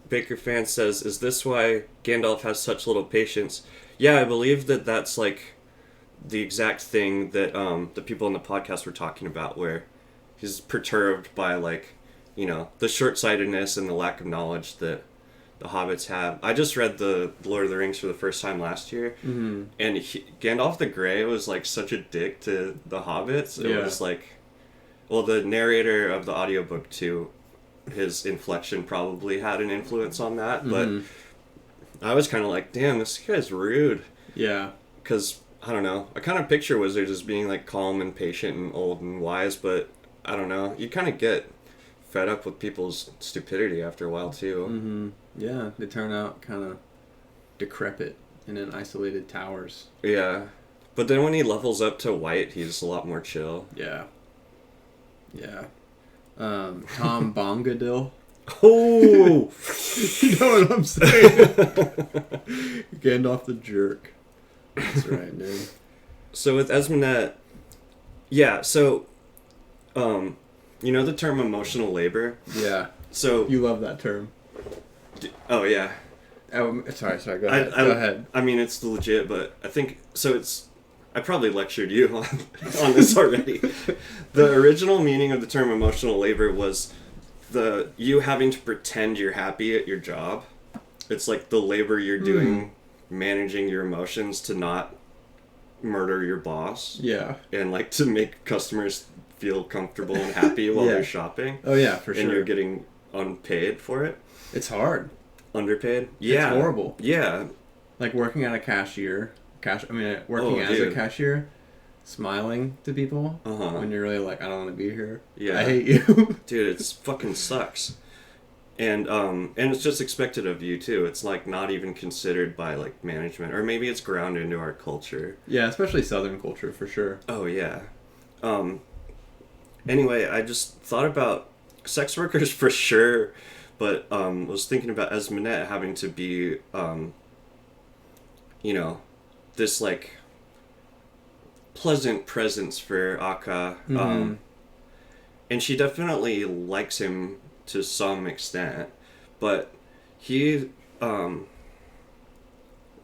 B: Baker fan says, is this why Gandalf has such little patience? Yeah, I believe that's like the exact thing that the people in the podcast were talking about, where he's perturbed by like, you know, the short-sightedness and the lack of knowledge that the hobbits have. I just read the Lord of the Rings for the first time last year, and Gandalf the Grey was like such a dick to the hobbits. It was like, well, the narrator of the audiobook too, his inflection probably had an influence on that, but I was kind of like, damn, this guy's rude.
A: Yeah.
B: Because, I don't know, I kind of picture wizards as being like calm and patient and old and wise, but I don't know, you kind of get fed up with people's stupidity after a while too.
A: Yeah, they turn out kind of decrepit and in isolated towers.
B: Yeah. But then when he levels up to white, he's a lot more chill.
A: Yeah. Yeah. Tom Bombadil.
B: Oh!
A: You know what I'm saying? Gandalf the jerk. That's right, dude.
B: So with Esmonet, yeah, so, you know the term emotional labor?
A: Yeah.
B: So...
A: You love that term.
B: Oh, yeah.
A: Sorry, go ahead. Go ahead.
B: I mean, it's legit, but I think... So it's... I probably lectured you on this already. The original meaning of the term emotional labor was you having to pretend you're happy at your job. It's like the labor you're doing managing your emotions to not murder your boss.
A: Yeah.
B: And like to make customers feel comfortable and happy while they're shopping.
A: Oh yeah, for sure.
B: And you're getting unpaid for it.
A: It's hard.
B: Underpaid? Yeah.
A: It's horrible.
B: Yeah.
A: Like working at a cashier. Working as a cashier, smiling to people when you're really like, I don't want to be here.
B: Yeah.
A: I hate you.
B: Dude, it's fucking sucks. And it's just expected of you too. It's like not even considered by like management, or maybe it's grounded into our culture.
A: Yeah, especially Southern culture for sure.
B: Oh yeah. Anyway, I just thought about sex workers for sure, but was thinking about Esmonet having to be you know, this like pleasant presence for Aka, and she definitely likes him to some extent, but he what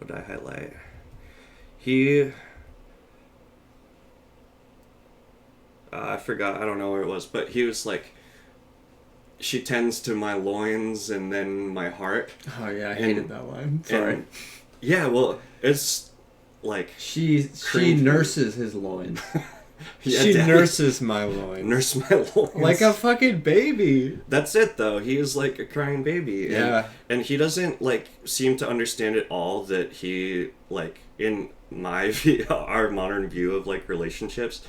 B: did I highlight? I forgot, I don't know where it was, but he was like, she tends to my loins and then my heart.
A: Oh yeah, I hated that line. Sorry.
B: Yeah, well, it's like
A: she nurses his loins.
B: Yeah,
A: she nurses my loins.
B: Nurse my loins.
A: Like a fucking baby.
B: That's it, though. He is like a crying baby.
A: Yeah.
B: And he doesn't, like, seem to understand at all that he, like, in my view, our modern view of, like, relationships,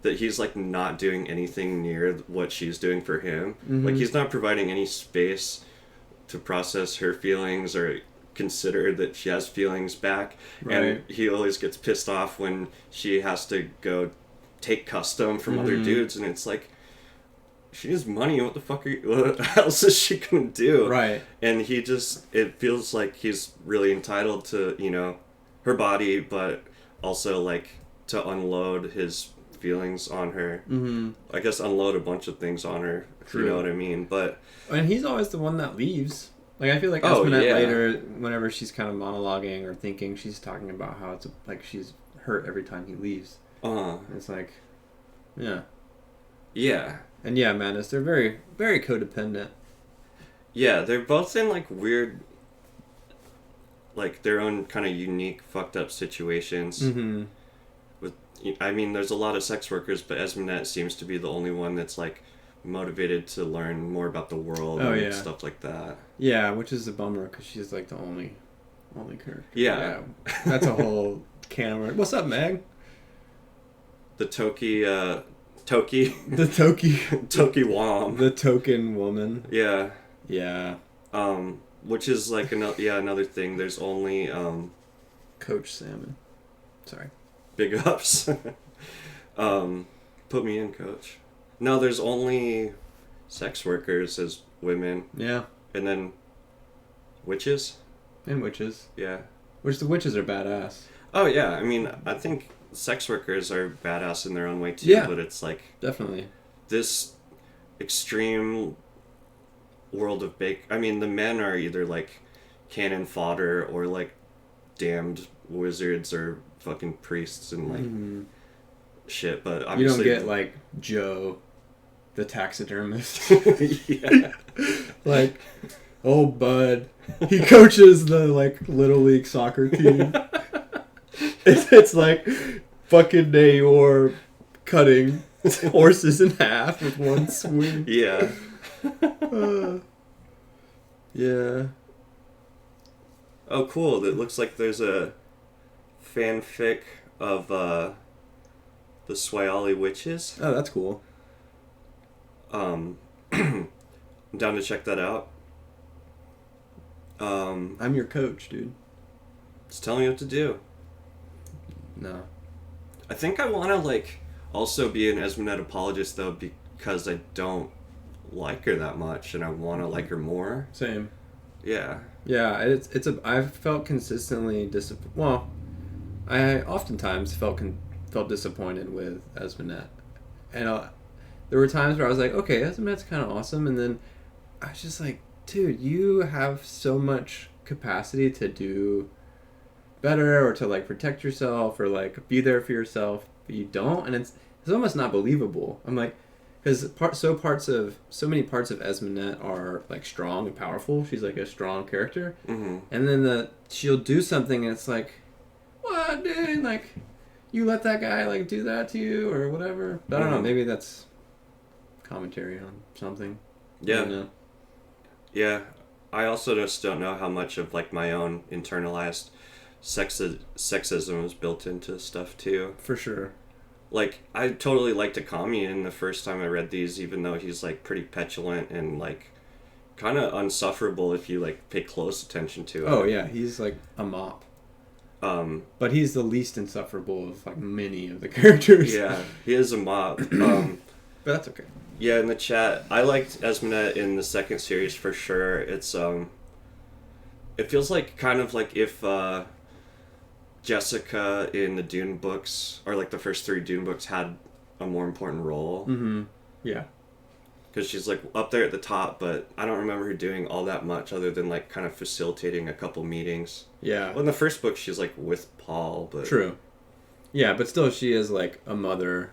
B: that he's, like, not doing anything near what she's doing for him. Like, he's not providing any space to process her feelings or consider that she has feelings back. Right. And he always gets pissed off when she has to go take custom from other dudes, and it's like, she needs money, what the fuck what else is she gonna do?
A: Right.
B: And he just, it feels like he's really entitled to, you know, her body, but also like to unload his feelings on her. I guess unload a bunch of things on her, if you know what I mean. But
A: and he's always the one that leaves. Like, I feel like Esmonet later, whenever she's kind of monologuing or thinking, she's talking about how it's like she's hurt every time he leaves. It's like, yeah.
B: Yeah.
A: And yeah, Madness, they're very, very codependent.
B: Yeah, they're both in, like, weird... like their own kind of unique fucked up situations.
A: Mm-hmm.
B: I mean, there's a lot of sex workers, but Esmonette seems to be the only one that's like motivated to learn more about the world and stuff like that.
A: Yeah, which is a bummer because she's like the only character.
B: Yeah.
A: That's a whole can of worms. What's up, Meg?
B: The Toki.
A: The Toki.
B: Toki Wom.
A: The token woman.
B: Yeah.
A: Yeah.
B: Which is like another thing. There's only
A: Coach Salmon. Sorry.
B: Big ups. Put me in, coach. No, there's only sex workers as women.
A: Yeah.
B: And then witches.
A: And witches.
B: Yeah.
A: Which the witches are badass.
B: Oh yeah, I mean, I think sex workers are badass in their own way too.
A: Yeah.
B: But it's like
A: definitely
B: this extreme world of I mean, the men are either like cannon fodder or like damned wizards or fucking priests and like shit. But obviously
A: you don't get like Joe, the taxidermist.
B: Yeah.
A: Like, oh bud, he coaches the like little league soccer team. It's like fucking Nayor cutting horses in half with one swing.
B: Yeah.
A: Yeah.
B: Oh, cool. It looks like there's a fanfic of the Swayali witches.
A: Oh, that's cool.
B: I'm down to check that out.
A: I'm your coach, dude.
B: Just tell me what to do.
A: No.
B: I think I want to like also be an Esmonette apologist though, because I don't like her that much and I want to like her more.
A: Same.
B: Yeah.
A: Yeah, I've felt consistently disappointed. Well, I oftentimes felt disappointed with Esmonette, and there were times where I was like, okay, Esmonette's kind of awesome, and then I was just like, dude, you have so much capacity to do better or to like protect yourself or like be there for yourself, but you don't, and it's almost not believable. I'm like, because so many parts of Esmonette are like strong and powerful. She's like a strong character, and then she'll do something and it's like, what, dude? Like, you let that guy like do that to you or whatever. But I don't know. Maybe that's commentary on something.
B: Yeah.
A: I don't know.
B: Yeah. I also just don't know how much of like my own internalized sexism was built into stuff too.
A: For sure.
B: Like, I totally liked Akami in the first time I read these, even though he's like pretty petulant and like kind of unsufferable if you like pay close attention to it.
A: Oh yeah, he's like a mop. But he's the least insufferable of like many of the characters.
B: Yeah, he is a mop.
A: But that's okay.
B: Yeah, in the chat, I liked Esmonette in the second series for sure. It's it feels like kind of like if Jessica in the Dune books, or like the first 3 Dune books, had a more important role.
A: Mm-hmm. Yeah.
B: Because she's like up there at the top, but I don't remember her doing all that much other than like kind of facilitating a couple meetings.
A: Yeah.
B: Well, in the first book, she's like with Paul, but
A: true. Yeah, but still, she is like a mother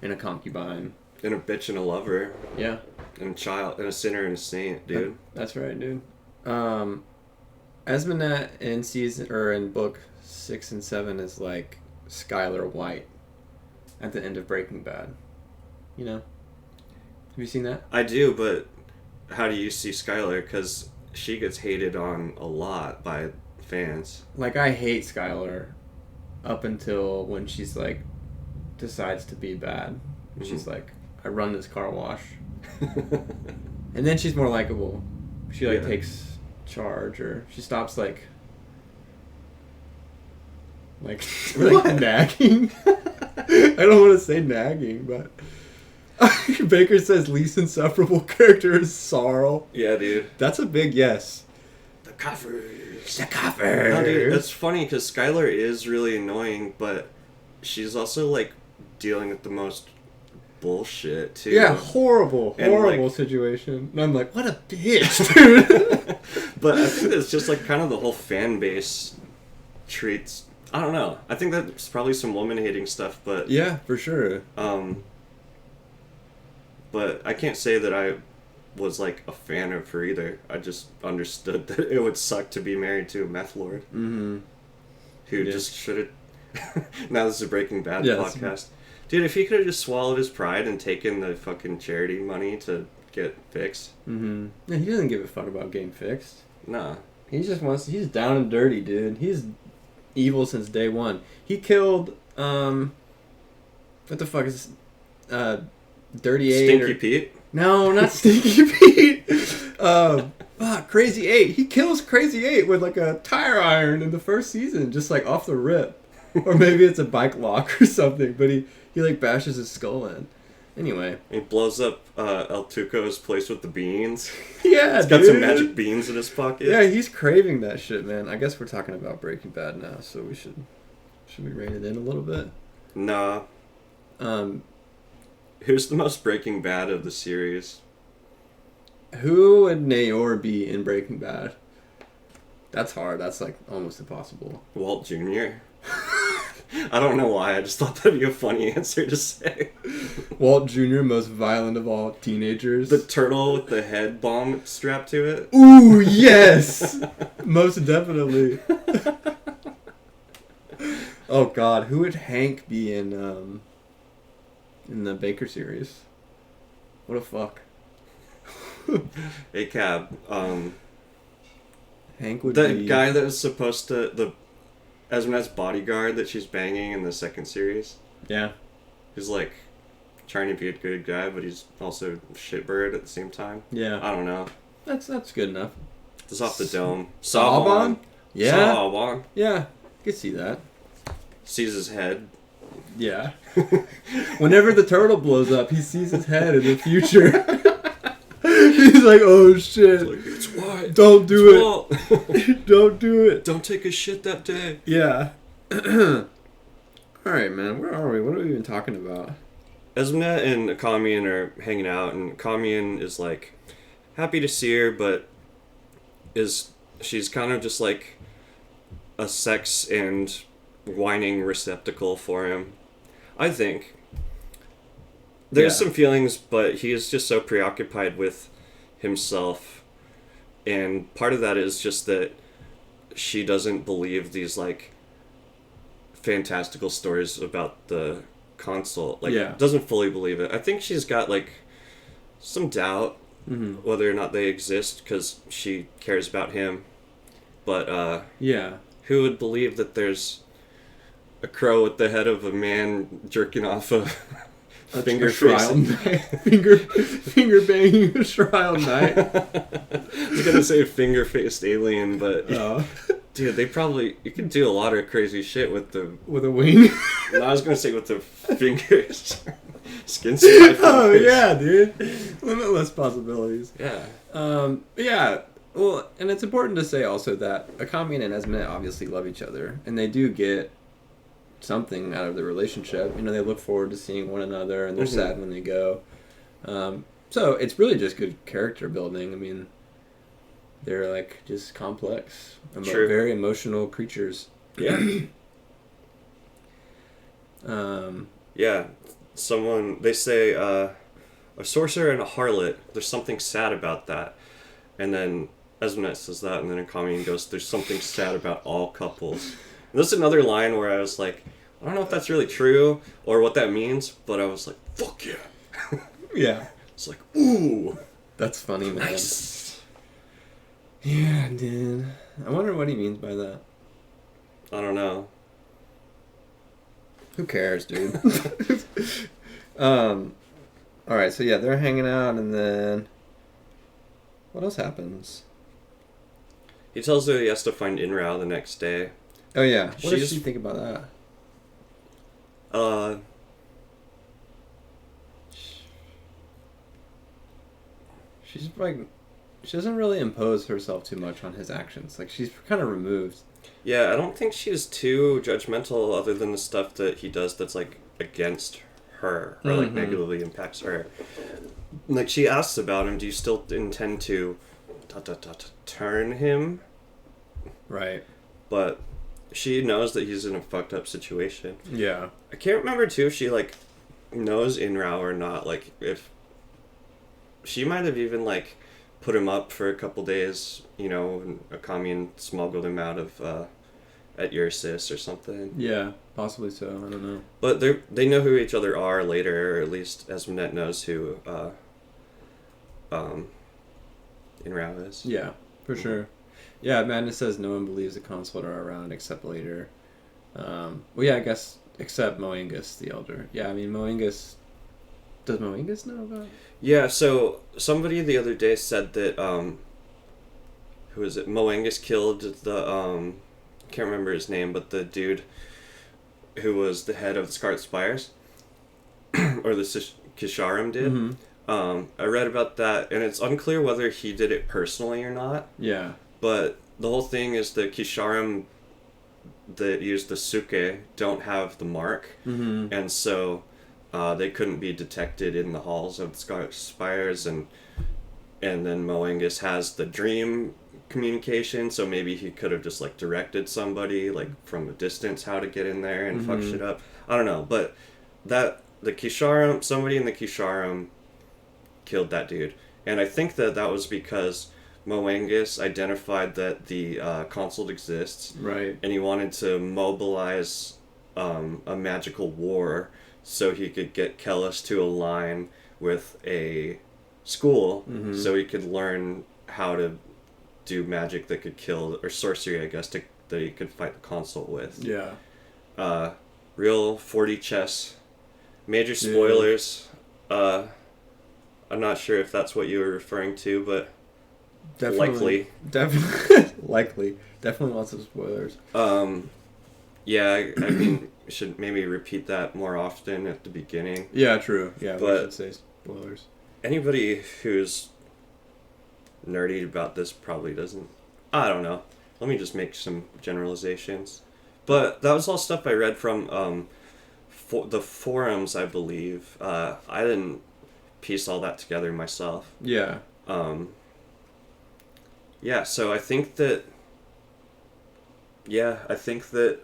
A: and a concubine.
B: And a bitch and a lover.
A: Yeah.
B: And a child, and a sinner and a saint, dude.
A: That's right, dude. Esmonette in book 6 and 7 is like Skylar White at the end of Breaking Bad. You know? Have you seen that?
B: I do, but how do you see Skylar? Because she gets hated on a lot by fans.
A: Like, I hate Skylar up until when she's like decides to be bad. She's like, I run this car wash. And then she's more likable. She like takes charge, or she stops like nagging. I don't want to say nagging, but Baker says least insufferable character is Sorrel.
B: Yeah, dude.
A: That's a big yes.
B: The coffers.
A: The coffers.
B: No, dude, that's funny because Skylar is really annoying, but she's also like dealing with the most bullshit too.
A: Yeah, horrible
B: like,
A: situation. And I'm like, what a bitch, dude.
B: But I think it's just like kind of the whole fan base treats. I don't know. I think that's probably some woman hating stuff, but
A: yeah, for sure.
B: But I can't say that I was like a fan of her either. I just understood that it would suck to be married to a meth lord. Mm-hmm. Who just should have... Now this is a Breaking Bad podcast. Dude, if he could have just swallowed his pride and taken the fucking charity money to get fixed.
A: Mm-hmm. Yeah, he doesn't give a fuck about getting fixed.
B: Nah.
A: He just wants... He's down and dirty, dude. He's evil since day one. He killed... What the fuck is... Dirty
B: Stinky Pete?
A: No, not Stinky Pete. Crazy 8. He kills Crazy 8 with like a tire iron in the first season, just like off the rip. Or maybe it's a bike lock or something, but he like bashes his skull in. Anyway.
B: He blows up El Tuco's place with the beans.
A: Yeah,
B: He's got some magic beans in his pocket.
A: Yeah, he's craving that shit, man. I guess we're talking about Breaking Bad now, so we should we rein it in a little bit?
B: Nah. Who's the most Breaking Bad of the series?
A: Who would Nayor be in Breaking Bad? That's hard. That's like almost impossible.
B: Walt Jr. I don't know why. I just thought that'd be a funny answer to say.
A: Walt Jr., most violent of all teenagers.
B: The turtle with the head bomb strapped to it.
A: Ooh, yes! Most definitely. Oh God, who would Hank be in the Bakker series? What a fuck.
B: aCab.
A: Hank would
B: the
A: be...
B: guy that was supposed to... Esmenet's bodyguard that she's banging in the second series.
A: Yeah.
B: He's like trying to be a good guy, but he's also a shitbird at the same time.
A: Yeah.
B: I don't know.
A: That's good enough.
B: It's off the dome.
A: Salmon? Yeah.
B: Salmon.
A: Yeah. You can see that.
B: Sees his head.
A: Yeah. Whenever the turtle blows up, he sees his head in the future. He's like, oh shit.
B: It's white.
A: Don't do it. Don't do it.
B: Don't take a shit that day.
A: Yeah. Alright, man. Where are we? What are we even talking about?
B: Esmenet and Kamian are hanging out, and Kamian is like happy to see her, but she's kind of just like a sex and whining receptacle for him. I think there's some feelings, but he is just so preoccupied with himself, and part of that is just that she doesn't believe these like fantastical stories about the consult. Doesn't fully believe it. I think she's got like some doubt whether or not they exist because she cares about him, but who would believe that there's a crow with the head of a man jerking off a finger banging a trial night. I was gonna say finger faced alien, but dude, you could do a lot of crazy shit with a
A: wing.
B: No, I was gonna say with the fingers. Skin fingers.
A: Oh yeah, dude. Limitless possibilities.
B: Yeah.
A: Yeah. Well, and it's important to say also that Akami and Esmenet obviously love each other, and they do get something out of the relationship. You know, they look forward to seeing one another, and they're sad when they go. So it's really just good character building. I mean, they're like just complex, very emotional creatures.
B: Yeah. Yeah. They say a sorcerer and a harlot. There's something sad about that, and then Esmenet says that, and then Akami goes, "There's something sad about all couples." And this is another line where I was like, I don't know if that's really true or what that means, but I was like, fuck yeah.
A: Yeah.
B: It's like, ooh.
A: That's funny, man.
B: Nice.
A: Yeah, dude. I wonder what he means by that.
B: I don't know.
A: Who cares, dude? Alright, so yeah, they're hanging out, and then... What else happens?
B: He tells her he has to find Inrao the next day.
A: Oh yeah, what does she think about that? She's like, she doesn't really impose herself too much on his actions. Like, she's kind of removed.
B: Yeah, I don't think she's too judgmental other than the stuff that he does that's like against her or like negatively impacts her. Like, she asks about him, do you still intend to turn him?
A: Right.
B: But she knows that he's in a fucked up situation.
A: Yeah.
B: I can't remember too if she like knows Inrao or not. Like, if she might have even like put him up for a couple days, you know, and a commune smuggled him out of at Ursus or something.
A: Yeah, possibly so. I don't know.
B: But they know who each other are later, or at least Esmonette knows who Inrao is.
A: Yeah, for sure. Yeah, Madness says no one believes the consort are around except later. Well, yeah, I guess except Moengus the Elder. Yeah, I mean Moengus. Does Moengus know about it?
B: Yeah, so somebody the other day said that who is it? Moengus killed the can't remember his name, but the dude who was the head of the Scarlet Spires, or the Kisharim did.
A: Mm-hmm.
B: I read about that, and it's unclear whether he did it personally or not.
A: Yeah.
B: But the whole thing is the Kisharim that use the Suke don't have the mark,
A: Mm-hmm.
B: and so they couldn't be detected in the halls of the Scarlet Spires, and then Moengus has the dream communication, so maybe he could have just like directed somebody like from a distance how to get in there and fuck shit up. I don't know, but that the Kisharim, somebody in the Kisharim killed that dude, and I think that was because Moengus identified that the consult exists,
A: Right.
B: and he wanted to mobilize a magical war so he could get Kellis to align with a school, so he could learn how to do magic that could kill, or sorcery, I guess, that he could fight the consult with.
A: Yeah.
B: Real 40 chess. Major spoilers. I'm not sure if that's what you were referring to, but
A: Definitely. Definitely lots of spoilers.
B: Yeah, I mean, we should maybe repeat that more often at the beginning.
A: Yeah, true. Yeah,
B: But
A: we should say spoilers.
B: Anybody who's nerdy about this probably doesn't. I don't know. Let me just make some generalizations. But that was all stuff I read from the forums, I believe. I didn't piece all that together myself.
A: Yeah.
B: Yeah, so I think that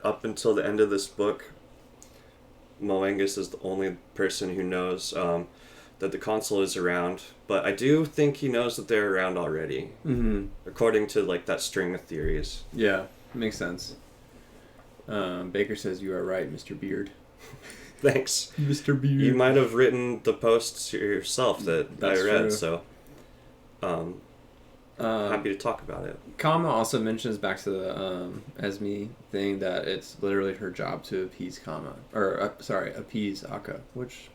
B: up until the end of this book, Moengus is the only person who knows that the consul is around. But I do think he knows that they're around already, according to like that string of theories.
A: Yeah, makes sense. Baker says you are right, Mr. Beard.
B: Thanks.
A: Mr. Beard.
B: You might have written the posts yourself that
A: That's
B: I read,
A: true.
B: so happy to talk about it.
A: Kama also mentions back to the Esme thing that it's literally her job to appease appease Akka, which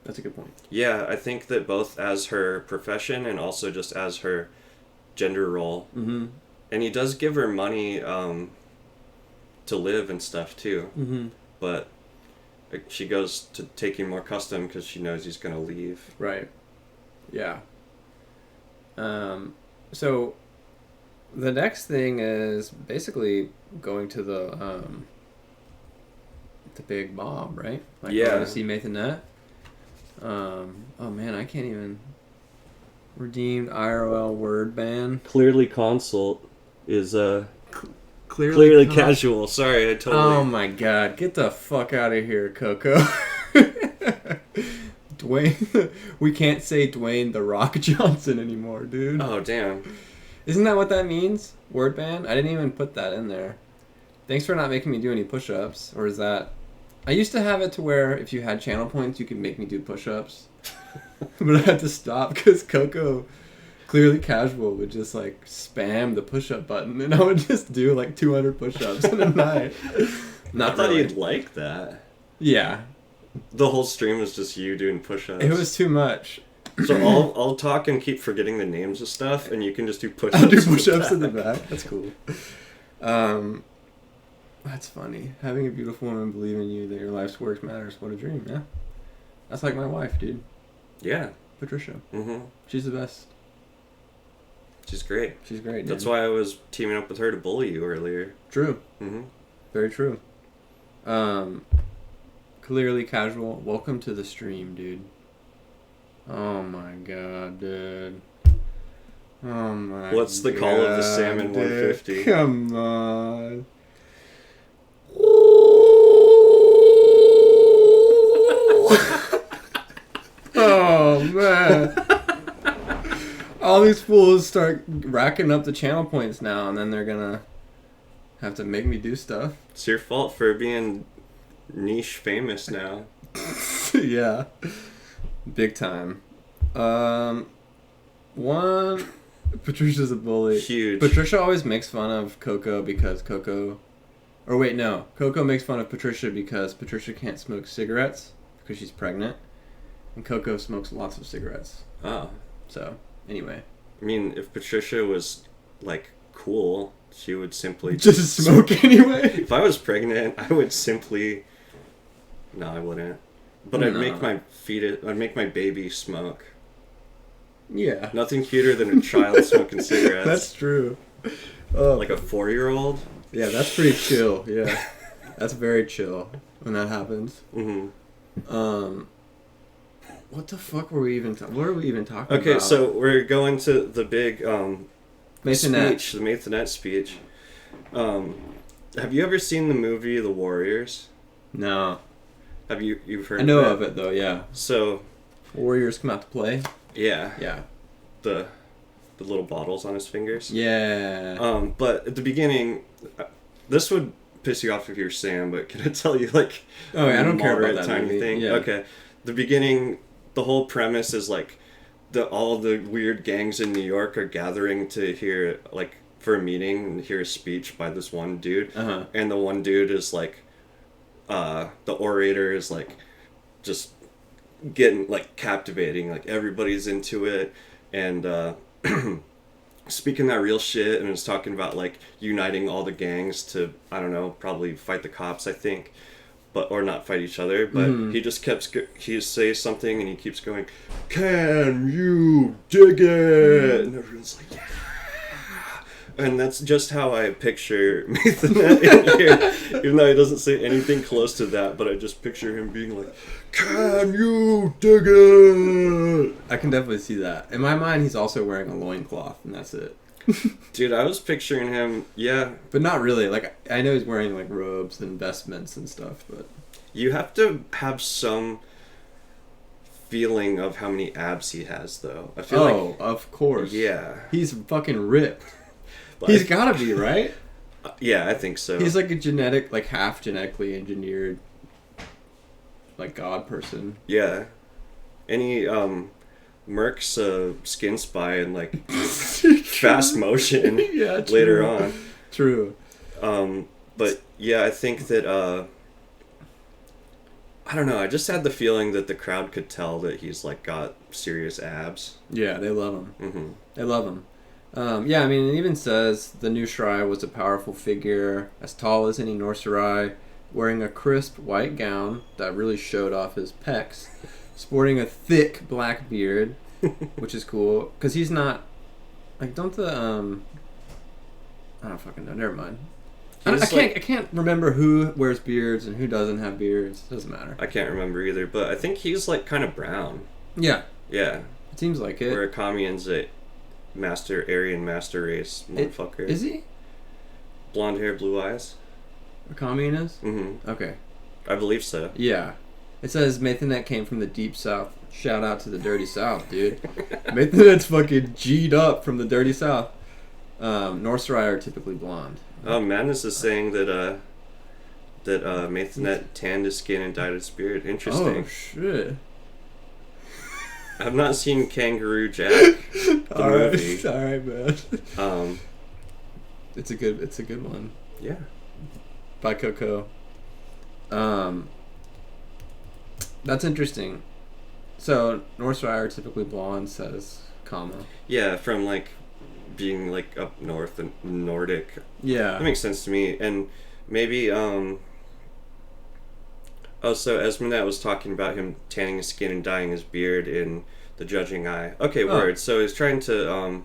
A: that's a good point.
B: Yeah, I think that both as her profession and also just as her gender role.
A: Mm-hmm.
B: And he does give her money to live and stuff too.
A: Mm-hmm.
B: But she goes to taking more custom because she knows he's going to leave.
A: Right. Yeah. So the next thing is basically going to the big mob, right? Like
B: Yeah.
A: going to see Mathanette. Oh man, I can't even. Redeemed IRL word ban.
B: Clearly consult is
A: Clearly
B: casual. Sorry, I totally...
A: Oh my god, get the fuck out of here, Coco. Dwayne, we can't say Dwayne The Rock Johnson anymore, dude.
B: Oh, damn.
A: Isn't that what that means? Word ban? I didn't even put that in there. Thanks for not making me do any push-ups. Or is that... I used to have it to where if you had channel points, you could make me do push-ups. But I had to stop because Coco, clearly casual, would just like spam the push-up button. And I would just do like 200 push-ups in a night. Not
B: I thought
A: really.
B: you'd like that.
A: Yeah.
B: The whole stream was just you doing push-ups.
A: It was too much.
B: So I'll talk and keep forgetting the names of stuff, and you can just do push-ups.
A: I'll do push-ups in the back. That's cool. That's funny. Having a beautiful woman believe in you that your life's work matters. What a dream, yeah? That's like my wife, dude.
B: Yeah.
A: Patricia.
B: Mm-hmm.
A: She's the best.
B: She's great.
A: She's great, dude.
B: That's why I was teaming up with her to bully you earlier.
A: True.
B: Mm-hmm.
A: Very true. Clearly casual. Welcome to the stream, dude. Oh my god, dude. Oh my
B: What's the call of the Salmon
A: dude.
B: 150?
A: Come on. Oh man. all these fools start racking up the channel points now, and then they're gonna have to make me do stuff.
B: It's your fault for being niche famous now.
A: Yeah. Big time. One, Patricia's a bully.
B: Huge.
A: Patricia always makes fun of Coco because Coco... Or wait, no. Coco makes fun of Patricia because Patricia can't smoke cigarettes because she's pregnant. And Coco smokes lots of cigarettes.
B: Oh.
A: So, anyway.
B: I mean, if Patricia was, like, cool, she would simply...
A: Just smoke anyway?
B: If I was pregnant, I would simply... No, I wouldn't. But I'd make my baby smoke.
A: Yeah.
B: Nothing cuter than a child smoking cigarettes.
A: That's true. Oh.
B: Like a 4-year-old?
A: Yeah, that's pretty chill. Yeah. That's very chill when that happens.
B: Mm-hmm.
A: What the fuck were we even what are we even talking about?
B: Okay, so we're going to the big
A: Masonette.
B: speech, the Masonette speech. Have you ever seen the movie The Warriors?
A: No.
B: Have you've heard
A: I know
B: of
A: of it though, yeah.
B: So
A: Warriors come out to play?
B: yeah.
A: Yeah.
B: The little bottles on his fingers.
A: Yeah.
B: But at the beginning, this would piss you off if you're Sam, but can I tell you like
A: Oh yeah, I don't care about that
B: tiny
A: movie.
B: thing?
A: Yeah.
B: Okay. The beginning, the whole premise is like all the weird gangs in New York are gathering to hear like for a meeting and hear a speech by this one dude.
A: Uh-huh.
B: And the one dude is like the orator is like just getting like captivating, like everybody's into it and speaking that real shit and is talking about like uniting all the gangs to, I don't know, probably fight the cops, I think, but or not fight each other, but he just he says something and he keeps going, "Can you dig it?" And everyone's like, "Yeah." And that's just how I picture Masonette in here, even though he doesn't say anything close to that, but I just picture him being like, "Can you dig it?"
A: I can definitely see that. In my mind, he's also wearing a loincloth, and that's it.
B: Dude, I was picturing him, yeah.
A: But not really. Like, I know he's wearing, like, robes and vestments and stuff, but...
B: You have to have some feeling of how many abs he has, though. I feel like...
A: of course.
B: Yeah.
A: He's fucking ripped.
B: But
A: He's gotta be, right?
B: Yeah, I think so.
A: He's like a half genetically engineered, like, god person.
B: Yeah. Any, Merc's skin spy and, like, fast motion
A: Yeah, true.
B: later on.
A: True.
B: But, yeah, I think that, I don't know, I just had the feeling that the crowd could tell that he's, like, got serious abs.
A: Yeah, they love him.
B: Mm-hmm.
A: They love him. Yeah, I mean, it even says the new Shirai was a powerful figure, as tall as any North Shirai, wearing a crisp white gown that really showed off his pecs, sporting a thick black beard, which is cool, because he's not, like, don't the, I don't fucking know, never mind. I can't remember who wears beards and who doesn't have beards, doesn't matter.
B: I can't remember either, but I think he's, like, kind of brown.
A: Yeah.
B: Yeah.
A: It seems like it.
B: Where Kamian's a Aryan master race motherfucker.
A: Is he?
B: Blonde hair, blue eyes.
A: Kamian is?
B: Mm-hmm.
A: Okay.
B: I believe so.
A: Yeah. It says Masonette came from the deep south. Shout out to the dirty south, dude. Masonette's fucking G'd up from the dirty south. North Shirai are typically blonde.
B: Oh, Madness is saying that Masonette tanned his skin and dyed his beard. Interesting.
A: Oh, shit.
B: I've not seen Kangaroo Jack, the movie.
A: Alright, man. It's a good one.
B: Yeah.
A: By Coco. That's interesting. So, North Shirai are typically blonde, says Kama.
B: Yeah, from, like, being, like, up north and Nordic.
A: Yeah.
B: That makes sense to me. And maybe, so Esmeralda was talking about him tanning his skin and dyeing his beard in The Judging Eye. Okay, word. So he's trying to,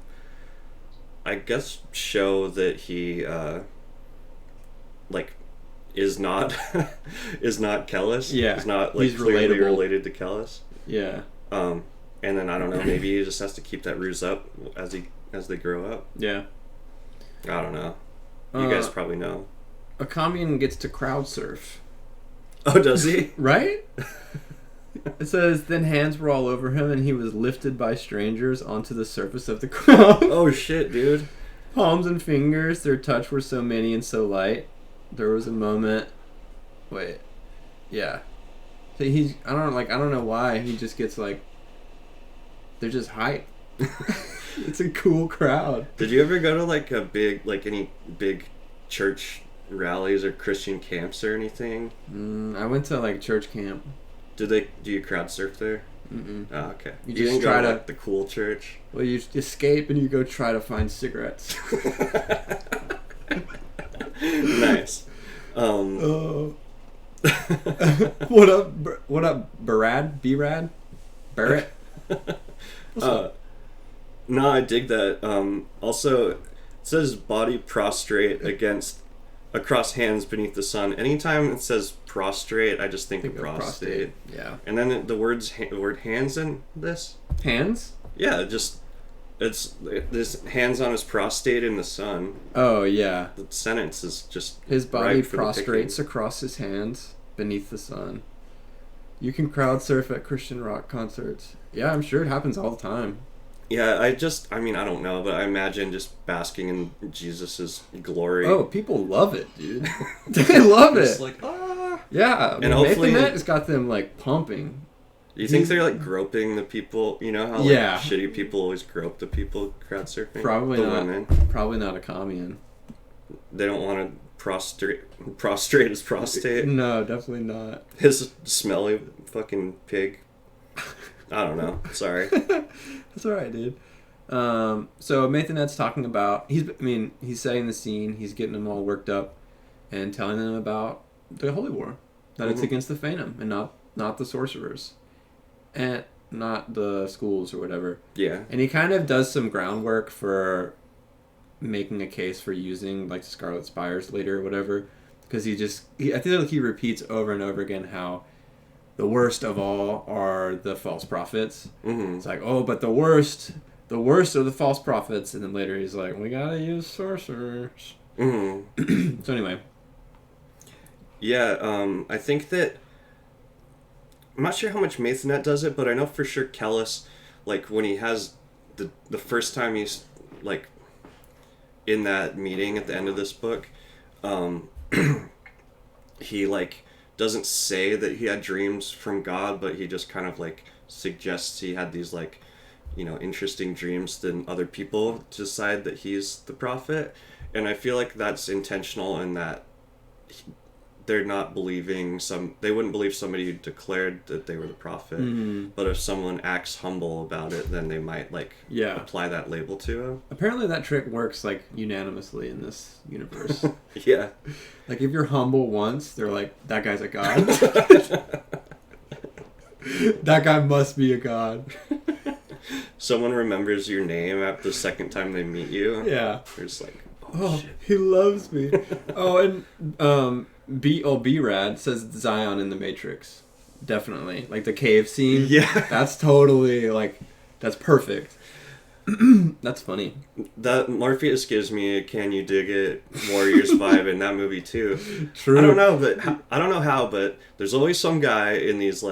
B: I guess, show that he, like, is not Kellis.
A: Yeah.
B: He's not, like,
A: he's
B: clearly
A: relatable.
B: related to Kellis.
A: Yeah.
B: And then, I don't know, maybe he just has to keep that ruse up as they grow up.
A: Yeah.
B: I don't know. You guys probably know.
A: A Kamian gets to crowd surf.
B: Oh, does he?
A: Right? It says, then hands were all over him and he was lifted by strangers onto the surface of the crowd.
B: Oh shit, dude.
A: Palms and fingers, their touch were so many and so light. There was a moment. Wait. Yeah. So I don't know why he just gets like, they're just hype. It's a cool crowd.
B: Did you ever go to like any big church rallies or Christian camps or anything?
A: I went to like church camp.
B: Do you crowd surf there?
A: Mm-mm.
B: Oh, okay.
A: You
B: didn't
A: just
B: go
A: try
B: to
A: to
B: like the cool church?
A: Well, you escape and you go try to find cigarettes.
B: Nice.
A: What up, Barad? B-Rad? Barrett?
B: No, I dig that. Also, it says body prostrate across hands beneath the sun. Anytime it says prostrate, I just think of prostate.
A: Yeah.
B: And then the word hands in this?
A: Hands?
B: Yeah, it's this hands on his prostate in the sun.
A: Oh, yeah.
B: The sentence is just
A: his body prostrates across his hands beneath the sun. You can crowd surf at Christian rock concerts. Yeah, I'm sure it happens all the time.
B: Yeah, I don't know, but I imagine just basking in Jesus's glory.
A: Oh, people love it, dude. They love it.
B: It's like,
A: yeah,
B: and hopefully
A: Nathan has got them like pumping.
B: Do you think they're like groping the people? You know how like shitty people always grope the people crowd surfing?
A: Probably
B: the
A: not.
B: Women.
A: Probably not a commune.
B: They don't want to prostrate his prostate.
A: No, definitely not.
B: His smelly fucking pig. I don't know. Sorry.
A: That's alright, dude. So Nathanette's talking about he's setting the scene. He's getting them all worked up, and telling them about the Holy War, that it's against the Phantom and not the sorcerers, and not the schools or whatever.
B: Yeah.
A: And he kind of does some groundwork for making a case for using like Scarlet Spires later or whatever, because I feel like he repeats over and over again how the worst of all are the false prophets. Mm-hmm. It's like, oh, but the worst are the false prophets, and then later he's like, we gotta use sorcerers. Mm-hmm. So anyway.
B: Yeah, I think that I'm not sure how much Mathonet does it, but I know for sure Kellis, like when he has the first time he's like in that meeting at the end of this book, he like doesn't say that he had dreams from God, but he just kind of like suggests he had these like, interesting dreams than other people decide that he's the prophet. And I feel like that's intentional in that they're not believing they wouldn't believe somebody who declared that they were the prophet. Mm-hmm. But if someone acts humble about it, then they might apply that label to him.
A: Apparently that trick works like unanimously in this universe.
B: Yeah.
A: Like if you're humble once, they're like, that guy's a god. That guy must be a god.
B: Someone remembers your name after the second time they meet you.
A: Yeah.
B: They're just like,
A: oh shit. He loves me. Oh, and B-Rad says Zion in the Matrix. Definitely. Like the cave scene.
B: Yeah.
A: That's totally that's perfect. That's funny.
B: That Morpheus gives me a Can You Dig It Warriors vibe in that movie too.
A: True.
B: I don't know how, but there's always some guy in these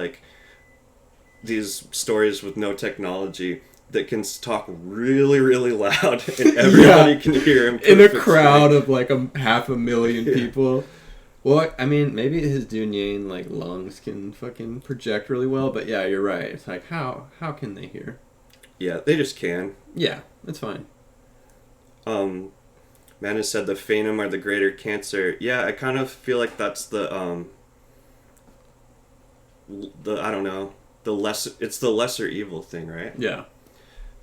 B: stories with no technology that can talk really, really loud and everybody can hear him
A: in a crowd of like 500,000 people. Well, I mean, maybe his Dunyan lungs can fucking project really well, but yeah, you're right. It's like how can they hear?
B: Yeah, they just can.
A: Yeah, that's fine.
B: Man has said the Phantom are the greater cancer. Yeah, I kind of feel like that's the I don't know, it's the lesser evil thing, right?
A: Yeah.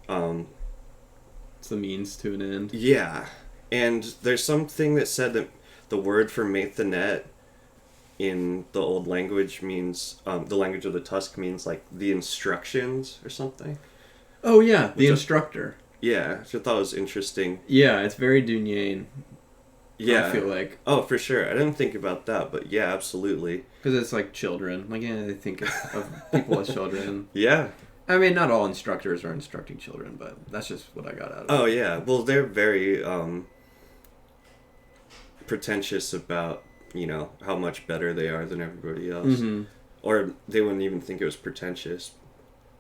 A: It's the means to an end.
B: Yeah. And there's something that said that the word for Mathonet in the old language means, the language of the Tusk means like the instructions or something.
A: Oh yeah, the instructor.
B: Yeah, which I thought was interesting.
A: Yeah, it's very Dunyan.
B: Yeah.
A: I feel like.
B: Oh, for sure. I didn't think about that, but yeah, absolutely.
A: Because it's like children. They think of people as children.
B: Yeah.
A: I mean, not all instructors are instructing children, but that's just what I got out of it.
B: Oh, yeah. Well, they're very pretentious about, how much better they are than everybody else. Mm-hmm. or they wouldn't even think it was pretentious.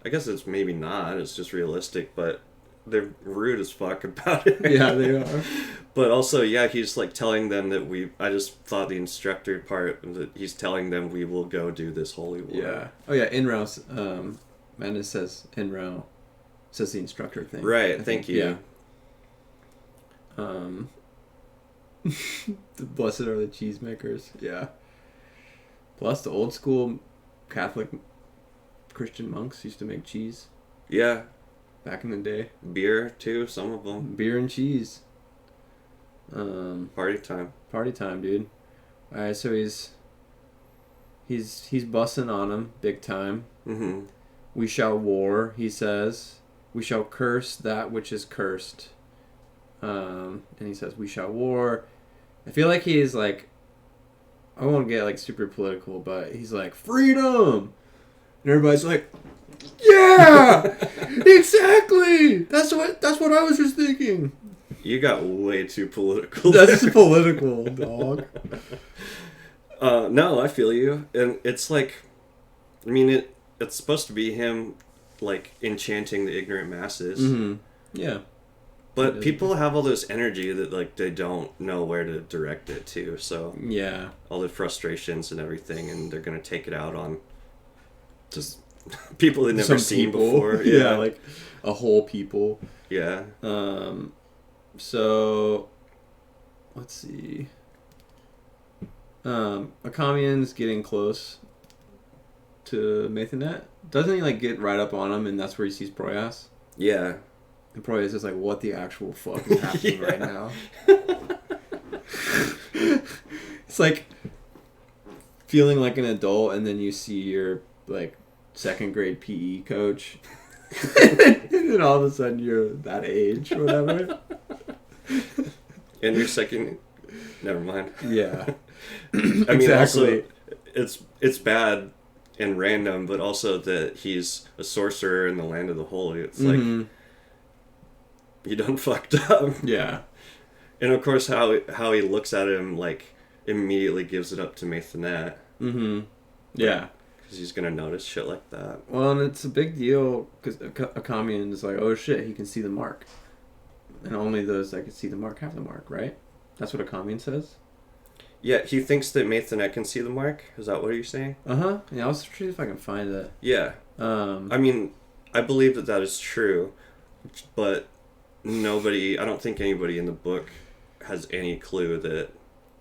B: I guess it's maybe not. It's just realistic, but they're rude as fuck about it.
A: Yeah, they are.
B: But also, yeah, he's like telling them that I just thought the instructor part that he's telling them we will go do this holy war.
A: Yeah. Oh yeah, Inro. Manus says Inro. Says the instructor thing.
B: Right. Thank you.
A: Yeah. The blessed are the cheesemakers. Yeah. Plus, the old school Catholic Christian monks used to make cheese.
B: Yeah.
A: Back in the day.
B: Beer too. Some of them.
A: Beer and cheese.
B: Party time.
A: Party time, dude. All right, so he's busting on him big time.
B: Mm-hmm.
A: We shall war, he says. We shall curse that which is cursed. And he says, we shall war. I feel like he is like, I won't get like super political, but he's like, freedom! And everybody's like, yeah! Exactly! That's what I was just thinking.
B: You got way too political.
A: That's political, dog.
B: No, I feel you. And it's like, I mean, it's supposed to be him, like, enchanting the ignorant masses.
A: Mm-hmm. Yeah.
B: But people have all this energy that, like, they don't know where to direct it to. So,
A: yeah.
B: All the frustrations and everything, and they're going to take it out on just people they've never seen before.
A: Yeah, like a whole people.
B: Yeah.
A: So, let's see. Akamian's getting close to Mathanet. Doesn't he, like, get right up on him, and that's where he sees Proyas?
B: Yeah.
A: And Proyas is like, what the actual fuck is happening right now? It's like feeling like an adult, and then you see your, like, second grade PE coach. And then all of a sudden you're that age or whatever.
B: And your second... Never mind.
A: Yeah.
B: I mean,
A: exactly.
B: Also, it's bad and random, but also that he's a sorcerer in the land of the holy. It's like, you done fucked up.
A: Yeah.
B: And of course, how he looks at him, like, immediately gives it up to Mathanet.
A: Mm-hmm. Yeah.
B: Because he's going to notice shit like that.
A: Well, and it's a big deal, because Akamian is like, oh shit, he can see the mark. And only those that can see the mark have the mark, right? That's what Akamian says?
B: Yeah, he thinks that Mathanet can see the mark. Is that what you're saying?
A: Uh-huh. Yeah, I'll see if I can find it.
B: Yeah. I mean, I believe that is true, but I don't think anybody in the book has any clue that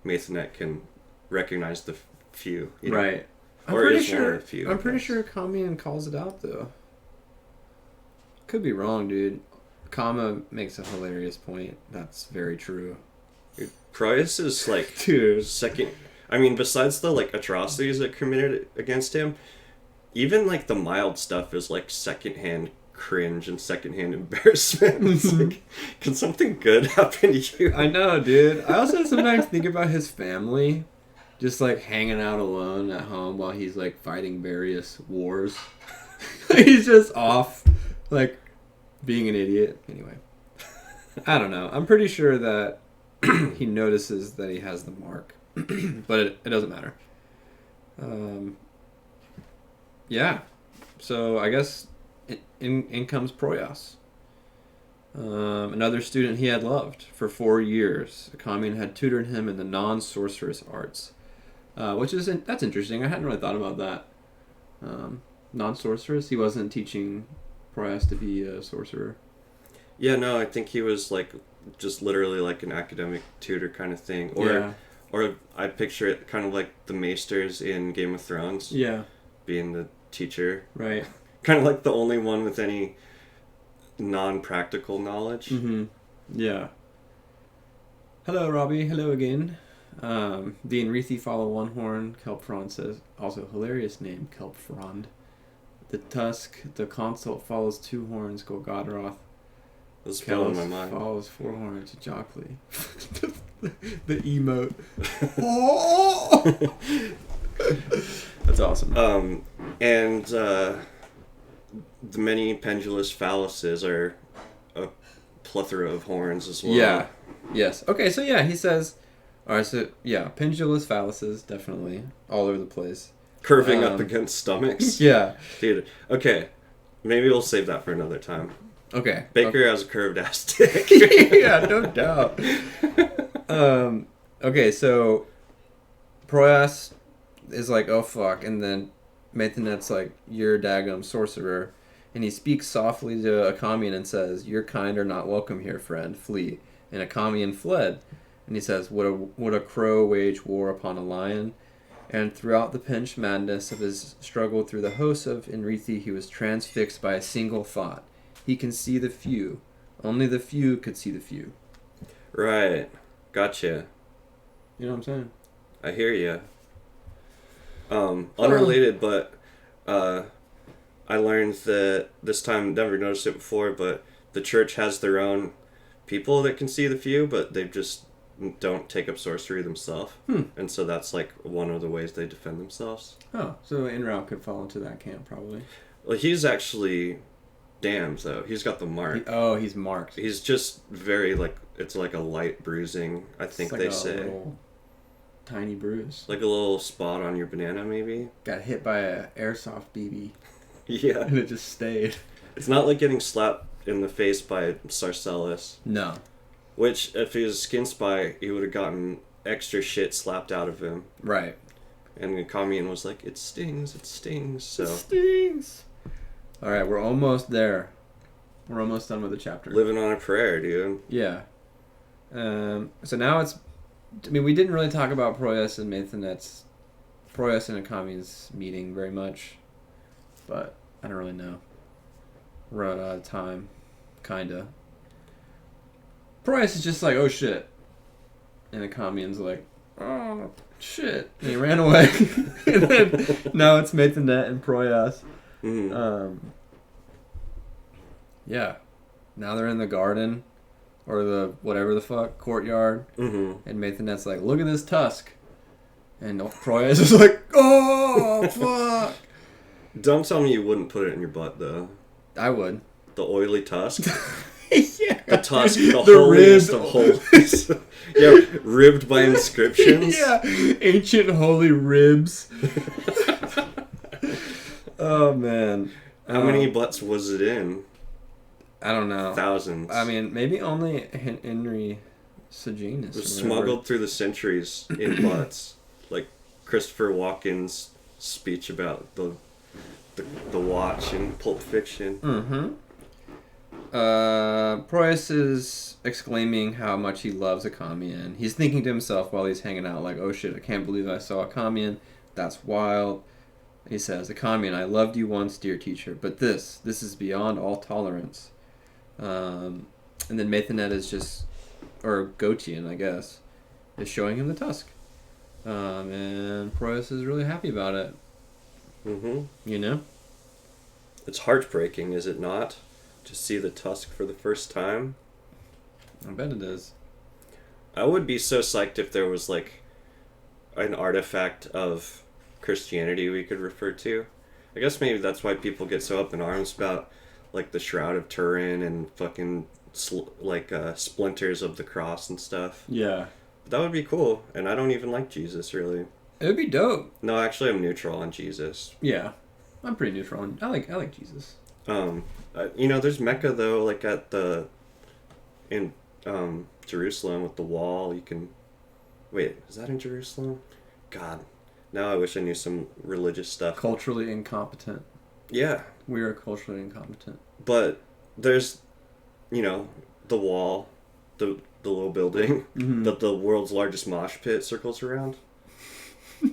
B: Mathanet can recognize the few. You know?
A: Right. I'm
B: Or
A: pretty
B: is one
A: sure.
B: of the few,
A: I'm
B: I
A: pretty
B: guess.
A: sure Akamian calls it out though. Could be wrong, dude. Kama makes a hilarious point. That's very true.
B: Proyas is like
A: Dude.
B: second. I mean, besides the like atrocities that committed against him, even like the mild stuff is like secondhand cringe and secondhand embarrassment. It's like, can something good happen to you?
A: I know, dude. I also sometimes think about his family just like hanging out alone at home while he's like fighting various wars. He's just off, like being an idiot. Anyway, I don't know. I'm pretty sure that he notices that he has the mark, but it doesn't matter. Yeah. So I guess in comes Proyas. Another student he had loved for 4 years. Akamian had tutored him in the non-sorcerous arts, that's interesting. I hadn't really thought about that. Non-sorcerous. He wasn't teaching Proyas to be a sorcerer.
B: Yeah, no, I think he was like just literally like an academic tutor kind of thing, or I picture it kind of like the maesters in Game of Thrones.
A: Yeah.
B: Being the teacher.
A: Right.
B: Kind of like the only one with any non-practical knowledge.
A: Mm-hmm. Yeah. Hello, Robbie. Hello again. Dean Reethy follow one horn. Kelpfrond says, also hilarious name, Kelpfrond. The Tusk, the consult follows 2 horns, Golgothroth.
B: This is blowing my mind.
A: Follows 4 horns, Jockly. The emote. Oh! That's awesome.
B: And the many pendulous phalluses are a plethora of horns as well.
A: Yeah. Yes. Okay, so yeah, he says... Alright, so yeah, pendulous phalluses, definitely. All over the place.
B: Curving up against stomachs?
A: Yeah.
B: Dude, okay. Maybe we'll save that for another time.
A: Okay.
B: Bakker has a curved ass dick.
A: Yeah, no doubt. Okay, so Proyas is like, oh fuck, and then Maithanet's like, you're a daggum sorcerer. And he speaks softly to Akamian and says, your kind are not welcome here, friend. Flee. And Akamian fled. And he says, would a crow wage war upon a lion? And throughout the pinched madness of his struggle through the hosts of Enrithi, he was transfixed by a single thought. He can see the few. Only the few could see the few.
B: Right. Gotcha.
A: You know what I'm saying?
B: I hear you. Unrelated, but I learned that this time, never noticed it before, but the church has their own people that can see the few, but they just don't take up sorcery themselves. And so that's like one of the ways they defend themselves.
A: Oh, so Inrao could fall into that camp, probably.
B: Well, he's actually damned, though. He's got the mark.
A: He's marked.
B: He's just very, like, it's like a light bruising, I think
A: like
B: they say.
A: Little tiny bruise.
B: Like a little spot on your banana, maybe?
A: Got hit by a airsoft BB.
B: Yeah.
A: And it just stayed.
B: It's not like getting slapped in the face by Sarcellus.
A: No.
B: Which, if he was a skin spy, he would have gotten extra shit slapped out of him.
A: Right.
B: And the Kamian was like, it stings, so...
A: It stings! Alright, we're almost there. We're almost done with the chapter.
B: Living on a prayer, dude.
A: Yeah. So now it's... I mean, we didn't really talk about Proyas and Akami's meeting very much. But I don't really know. We're out of time. Kinda. Proyas is just like, oh shit. And Akamian's like, oh shit. And he ran away. And then now it's Maithanet and Proyas. Yeah. Now they're in the garden. Or the whatever the fuck, courtyard. And Maithanet's like, look at this tusk. And Proyas is like, oh fuck.
B: Don't tell me you wouldn't put it in your butt, though.
A: I would.
B: The oily tusk?
A: Yeah.
B: The tusk, the holiest of holies. Yeah, ribbed by inscriptions.
A: Yeah, ancient holy ribs. Oh, man.
B: How many butts was it in?
A: I don't know.
B: Thousands.
A: I mean, maybe only Henry Sejanus.
B: It was smuggled through the centuries in butts. Like Christopher Walken's speech about the watch in Pulp Fiction.
A: Proyas is exclaiming how much he loves Akamian. He's thinking to himself while he's hanging out, like, oh shit, I can't believe I saw Akamian. That's wild. He says, Akamian, I loved you once, dear teacher, but this is beyond all tolerance. And then Maithanet is just, or Gotian, I guess, is showing him the tusk. And Proyas is really happy about it. You know?
B: It's heartbreaking, is it not? To see the tusk for the first time.
A: I bet it is.
B: I would be so psyched if there was like an artifact of Christianity we could refer to. I guess maybe that's why people get so up in arms about like the Shroud of Turin and fucking splinters of the cross and stuff.
A: Yeah.
B: But that would be cool, and I don't even like Jesus really.
A: It would be dope.
B: No, actually, I'm neutral on Jesus.
A: Yeah, I'm pretty neutral on. I like Jesus.
B: There's Mecca though, like in Jerusalem with the wall. You can wait. Is that in Jerusalem? God, now I wish I knew some religious stuff.
A: Culturally incompetent.
B: Yeah,
A: we are culturally incompetent.
B: But there's, the wall, the little building that the world's largest mosh pit circles around.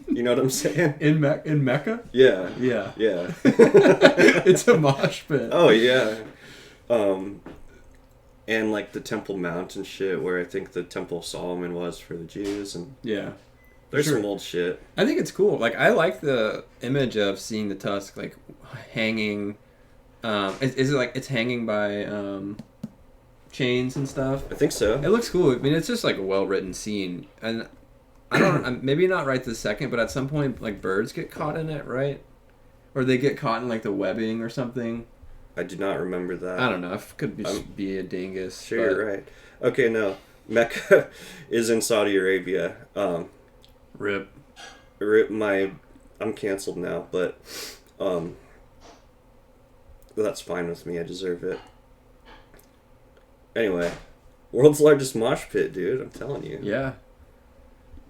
B: You know what I'm saying?
A: In Mecca?
B: Yeah.
A: Yeah.
B: Yeah.
A: It's a mosh pit.
B: Oh, yeah. And, like, the Temple Mount and shit, where I think the Temple of Salmon was for the Jews. And
A: yeah.
B: There's some old shit.
A: I think it's cool. Like, I like the image of seeing the tusk, like, hanging... is it, like, it's hanging by chains and stuff?
B: I think so.
A: It looks cool. I mean, it's just, like, a well-written scene. And... I don't. Maybe not right this second, but at some point, like birds get caught in it, right? Or they get caught in like the webbing or something.
B: I do not remember that.
A: I don't know. It could be a dingus.
B: Sure, you're right. Okay, no, Mecca is in Saudi Arabia.
A: Rip
B: My I'm canceled now, but that's fine with me. I deserve it. Anyway, world's largest mosh pit, dude. I'm telling you.
A: Yeah.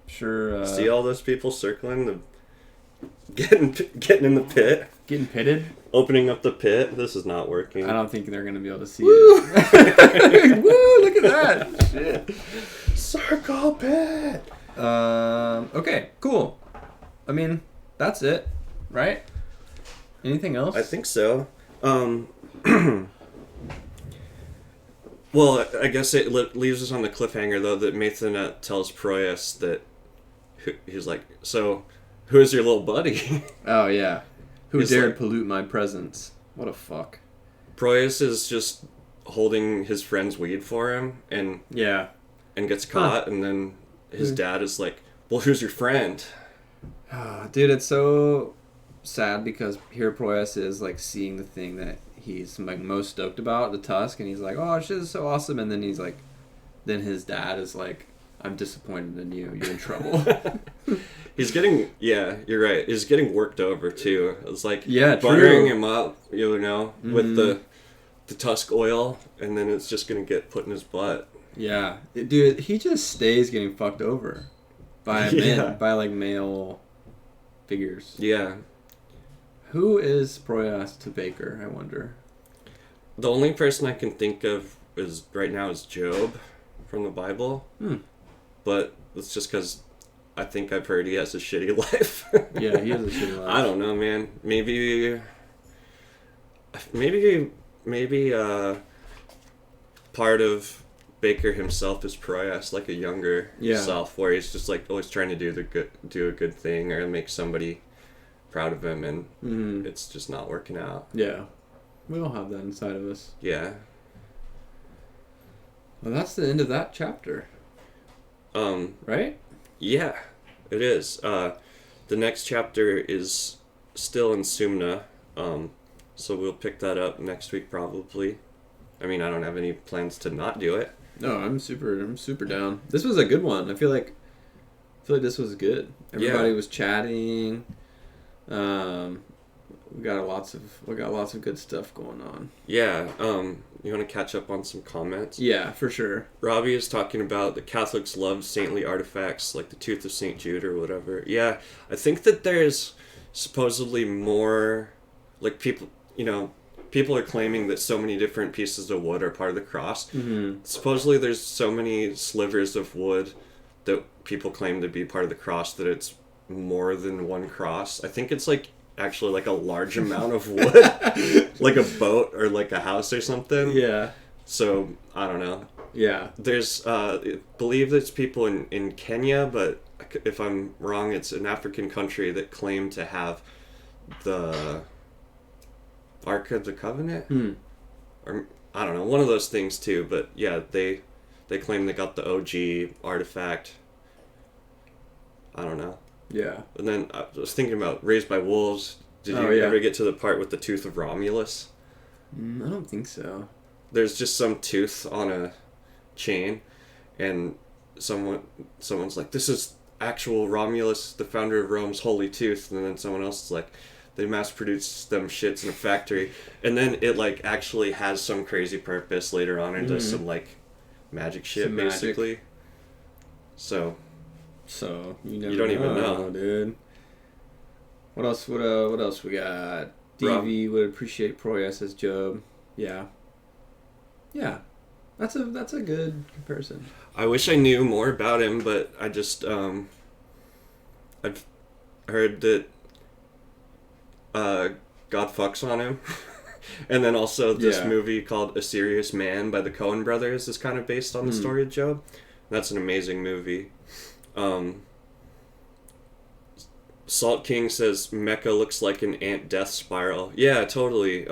A: Sure.
B: See all those people circling the, getting in the pit,
A: getting pitted,
B: opening up the pit. This is not working.
A: I don't think they're gonna be able to see it. Woo! Look at that. Shit.
B: Circle pit.
A: Okay. Cool. I mean, that's it, right? Anything else?
B: I think so. Well, I guess it leaves us on the cliffhanger, though, that Nathan tells Proyas that he's like, so, who's your little buddy?
A: Oh, yeah. Who
B: He's
A: dared
B: like,
A: pollute my presence? What a fuck.
B: Proyas is just holding his friend's weed for him and gets caught, and then his dad is like, well, who's your friend?
A: Dude, it's so sad because here Proyas is like seeing the thing that he's like most stoked about, the tusk, and he's like, oh, shit is so awesome, and then he's like, then his dad is like, I'm disappointed in you, you're in trouble.
B: He's getting, you're right, he's getting worked over too. It's like
A: true.
B: buttering him up, with the tusk oil, and then it's just gonna get put in his butt.
A: Yeah, dude, he just stays getting fucked over by men, by like male figures.
B: Yeah.
A: Who is Proyas to Bakker, I wonder?
B: The only person I can think of right now is Job from the Bible. But it's just because I think I've heard he has a shitty life.
A: Yeah, he has a shitty life.
B: I don't know, man. Maybe part of Bakker himself is Proyas, like a younger self, where he's just like always trying to do a good thing or make somebody proud of him, and it's just not working out.
A: Yeah, we all have that inside of us.
B: Yeah.
A: Well, that's the end of that chapter. Right?
B: Yeah, it is. The next chapter is still in Sumna, so we'll pick that up next week probably. I mean, I don't have any plans to not do it. No,
A: I'm super down. This was a good one. I feel like this was good. Everybody was chatting. We got lots of good stuff going on.
B: Yeah. You want to catch up on some comments?
A: Yeah, for sure.
B: Robbie is talking about the Catholics love saintly artifacts like the Tooth of St. Jude or whatever. Yeah, I think that there's supposedly more, like people are claiming that so many different pieces of wood are part of the cross. Supposedly there's so many slivers of wood that people claim to be part of the cross that it's more than one cross. I think it's like actually like a large amount of wood, like a boat or like a house or something.
A: Yeah.
B: So I don't know.
A: Yeah.
B: There's I believe there's people in Kenya, but if I'm wrong, it's an African country that claim to have the Ark of the Covenant, or I don't know, one of those things too. But yeah, they claim they got the OG artifact. I don't know.
A: Yeah.
B: And then I was thinking about Raised by Wolves. Did you ever get to the part with the tooth of Romulus?
A: I don't think so.
B: There's just some tooth on a chain, and someone's like, this is actual Romulus, the founder of Rome's holy tooth, and then someone else is like, they mass-produce them shits in a factory, and then it like actually has some crazy purpose later on and does some like magic shit, some basically. Magic. So you don't even know, dude.
A: What else? What else we got? DV would appreciate Proyas as Job. Yeah. That's a good comparison.
B: I wish I knew more about him, but I just I've heard that God fucks on him. And then also this movie called A Serious Man by the Coen brothers is kind of based on the story of Job. That's an amazing movie. Salt King says Mecca looks like an ant death spiral. Yeah, totally.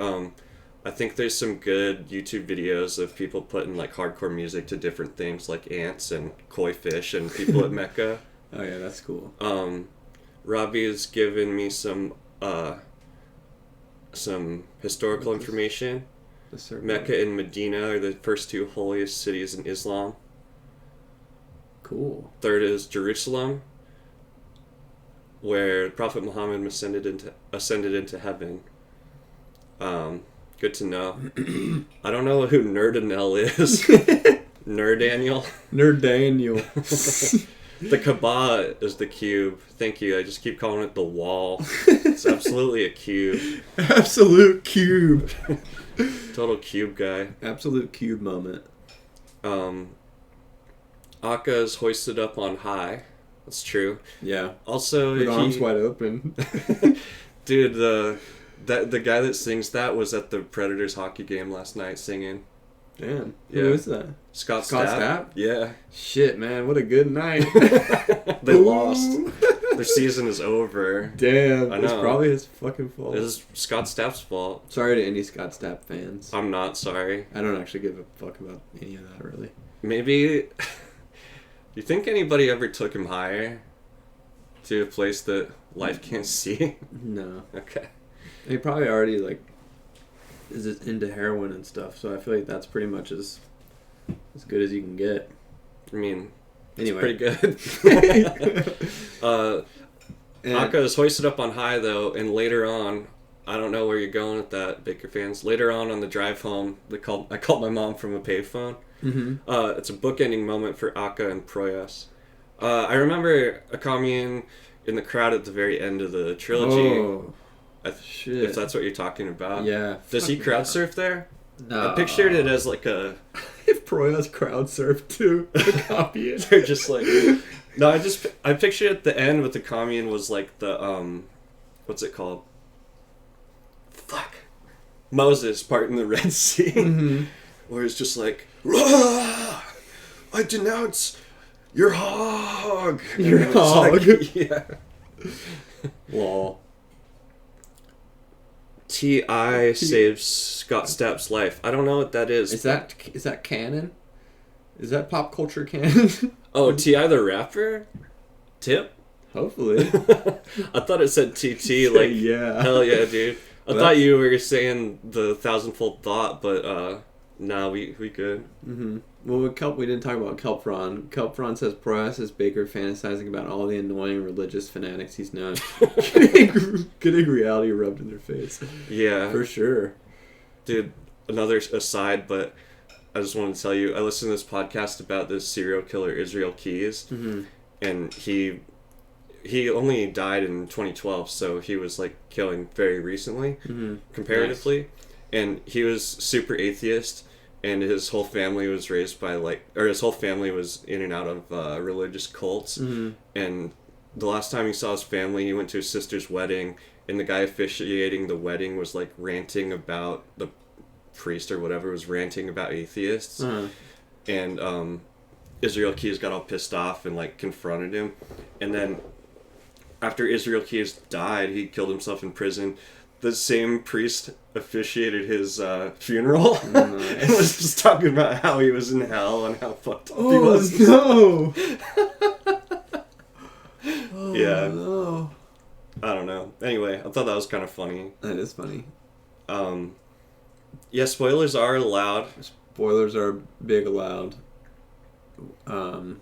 B: I think there's some good YouTube videos of people putting like hardcore music to different things like ants and koi fish and people at Mecca.
A: Oh yeah, that's cool.
B: Robbie has given me some historical information. Mecca and Medina are the first two holiest cities in Islam.
A: Cool.
B: Third is Jerusalem. where Prophet Muhammad ascended into heaven. Good to know. I don't know who Nerdanel is. Nerdaniel?
A: Nerdaniel.
B: The Kaaba is the cube. Thank you. I just keep calling it the wall. It's absolutely a cube.
A: Absolute cube.
B: Total cube guy.
A: Absolute cube moment.
B: Akka is hoisted up on high. That's true.
A: Yeah.
B: Also,
A: with arms wide open.
B: Dude, the guy that sings that was at the Predators hockey game last night singing.
A: Damn.
B: Yeah.
A: Who is that?
B: Scott Stapp? Yeah.
A: Shit, man. What a good night.
B: They lost. Their season is over.
A: Damn.
B: I know.
A: It's probably his fucking fault.
B: It is Scott Stapp's fault.
A: Sorry to any Scott Stapp fans.
B: I'm not sorry.
A: I don't actually give a fuck about any of that, really.
B: Maybe... You think anybody ever took him higher? To a place that life can't see?
A: No.
B: Okay.
A: He probably already, like, is into heroin and stuff, so I feel like that's pretty much as good as you can get.
B: I mean,
A: anyway.
B: It's pretty good. Akka is hoisted up on high, though, and later on, I don't know where you're going with that, Bakker fans. Later on the drive home, I called my mom from a payphone.
A: Mm-hmm.
B: It's a bookending moment for Akka and Proyas. I remember a commune in the crowd at the very end of the trilogy.
A: Oh, shit.
B: If that's what you're talking about.
A: Yeah.
B: Does he crowd surf there?
A: No.
B: I pictured it as like a...
A: If Proyas crowd surfed too, copy it.
B: They're just like... No, I pictured at the end with the commune was like the, what's it called? Fuck. Moses parting the Red Sea.
A: Mm-hmm.
B: Where it's just like, "Rah! I denounce your hog.
A: Your hog.
B: Like, yeah.
A: Lol.
B: T.I. saves Scott Stapp's life. I don't know what that is.
A: Is that canon? Is that pop culture canon?
B: Oh, T.I. the rapper? Tip?
A: Hopefully.
B: I thought it said T.T. Like,
A: yeah.
B: Hell yeah, dude. I thought you were saying the thousandfold thought, but nah, we good.
A: Mm-hmm. Well, with Kelp, we didn't talk about Kelpron. Kelpron says Proyas is Bakker fantasizing about all the annoying religious fanatics he's known. getting reality rubbed in their face.
B: Yeah.
A: For sure.
B: Dude, another aside, but I just wanted to tell you, I listened to this podcast about this serial killer, Israel Keys,
A: mm-hmm.
B: and he only died in 2012, so he was like killing very recently,
A: mm-hmm.
B: comparatively,
A: nice.
B: And he was super atheist, and his whole family was raised by his whole family was in and out of religious cults,
A: mm-hmm.
B: and the last time he saw his family, he went to his sister's wedding, and the guy officiating the wedding was like ranting about the priest or whatever was ranting about atheists,
A: uh-huh.
B: and Israel Keys got all pissed off and like confronted him, and then after Israel Keys died, he killed himself in prison. The same priest officiated his funeral
A: nice.
B: and was just talking about how he was in hell and how fucked up he
A: Oh
B: was.
A: no! Oh,
B: Yeah.
A: no.
B: I don't know. Anyway, I thought that was kind of funny.
A: That is funny.
B: Yeah, spoilers are allowed.
A: Spoilers are big allowed. I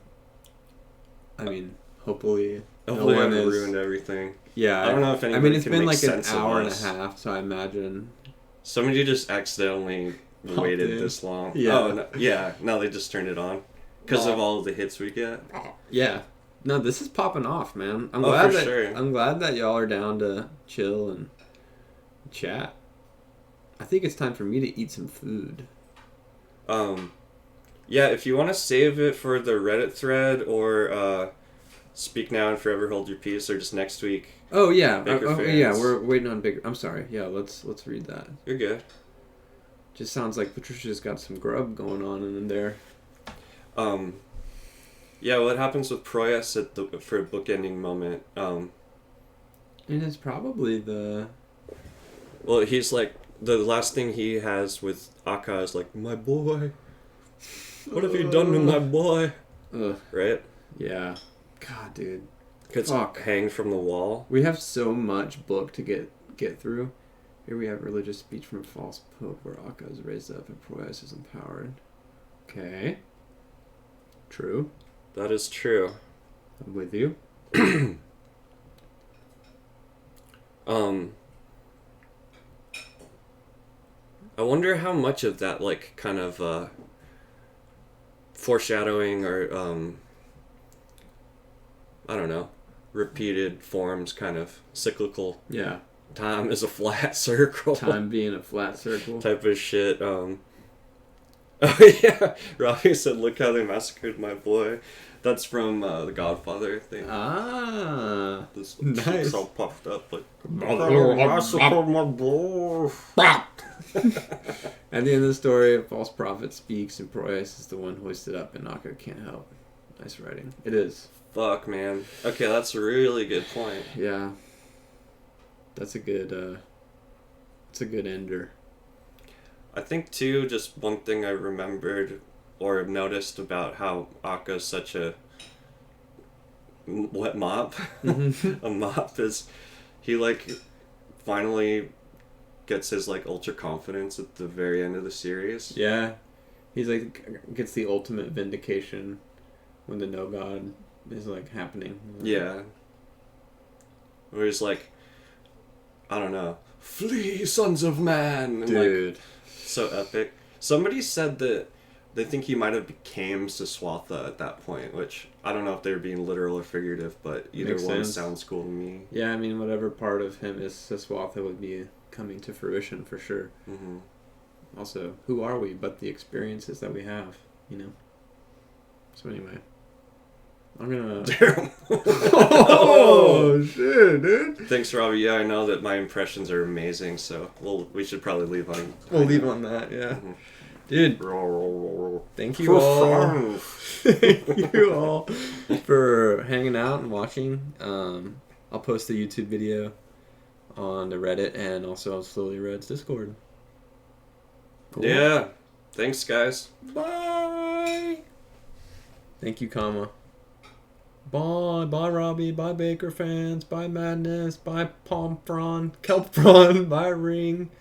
A: mean, hopefully
B: I
A: no one
B: haven't
A: is
B: ruined everything.
A: Yeah,
B: I don't know if anybody
A: I mean, it's
B: can
A: been
B: make
A: like an
B: sense of
A: hour and a
B: us.
A: half, so I imagine.
B: Somebody just accidentally waited
A: in.
B: this long.
A: Yeah.
B: Oh, no, yeah. Now they just turned it on because of all of the hits we get.
A: Yeah. No, this is popping off, man. I'm glad that y'all are down to chill and chat. I think it's time for me to eat some food.
B: Yeah, if you want to save it for the Reddit thread or Speak Now and Forever Hold Your Peace or just next week.
A: Oh yeah,
B: Bakker
A: yeah.
B: fans.
A: We're waiting on Bakker. I'm sorry. Yeah, let's read that.
B: You're good.
A: Just sounds like Patricia's got some grub going on in there.
B: Yeah, what happens with Proyas for a bookending moment?
A: And it's probably the.
B: Well, he's like the last thing he has with Akka is like, my boy. What have you done to my boy? Right?
A: Yeah. God, dude.
B: Gets hanged from the wall.
A: We have so much book to get through. Here we have religious speech from a false pope where Akka is raised up and Proyas is empowered. Okay. True.
B: That is true.
A: I'm with you.
B: I wonder how much of that, like, kind of foreshadowing or I don't know, repeated forms, kind of cyclical.
A: Yeah.
B: Time is a flat circle.
A: Time being a flat circle.
B: Type of shit. Oh yeah, Robbie said, "Look how they massacred my boy." That's from The Godfather thing.
A: Ah,
B: This
A: nice.
B: all puffed up like.
A: At the end of the story, a false prophet speaks, and Proyas is the one hoisted up, and Naka can't help. Nice writing. It is.
B: Fuck, man. Okay, that's a really good point.
A: Yeah. That's a good. It's a good ender.
B: I think too, just one thing I remembered or noticed about how Akka's such a mop.
A: Mm-hmm.
B: A mop is he like finally gets his like ultra confidence at the very end of the series.
A: Yeah, he's like gets the ultimate vindication when the no god is like happening.
B: Yeah. Where he's like, I don't know, flee, sons of man, and
A: Dude.
B: like, so epic. Somebody said that they think he might have became Siswatha at that point, which I don't know if they were being literal or figurative, but either
A: Makes
B: one
A: sense.
B: sounds cool to me.
A: Yeah, I mean, whatever part of him is Siswatha would be coming to fruition for sure.
B: Mm-hmm.
A: Also, who are we but the experiences that we have, you know? So anyway, I'm gonna... Oh, shit, dude!
B: Thanks, Robbie. Yeah, I know that my impressions are amazing, so we should probably leave on...
A: We'll leave on that, yeah.
B: Mm-hmm.
A: Dude, thank you all. Thank you all for hanging out and watching. I'll post the YouTube video on the Reddit and also on Slowly Red's Discord. Cool.
B: Yeah. Thanks, guys.
A: Bye. Thank you, comma. Bye. Bye, Robbie. Bye, Baker fans. Bye, Madness. Bye, Kelpfron. Bye, Ring.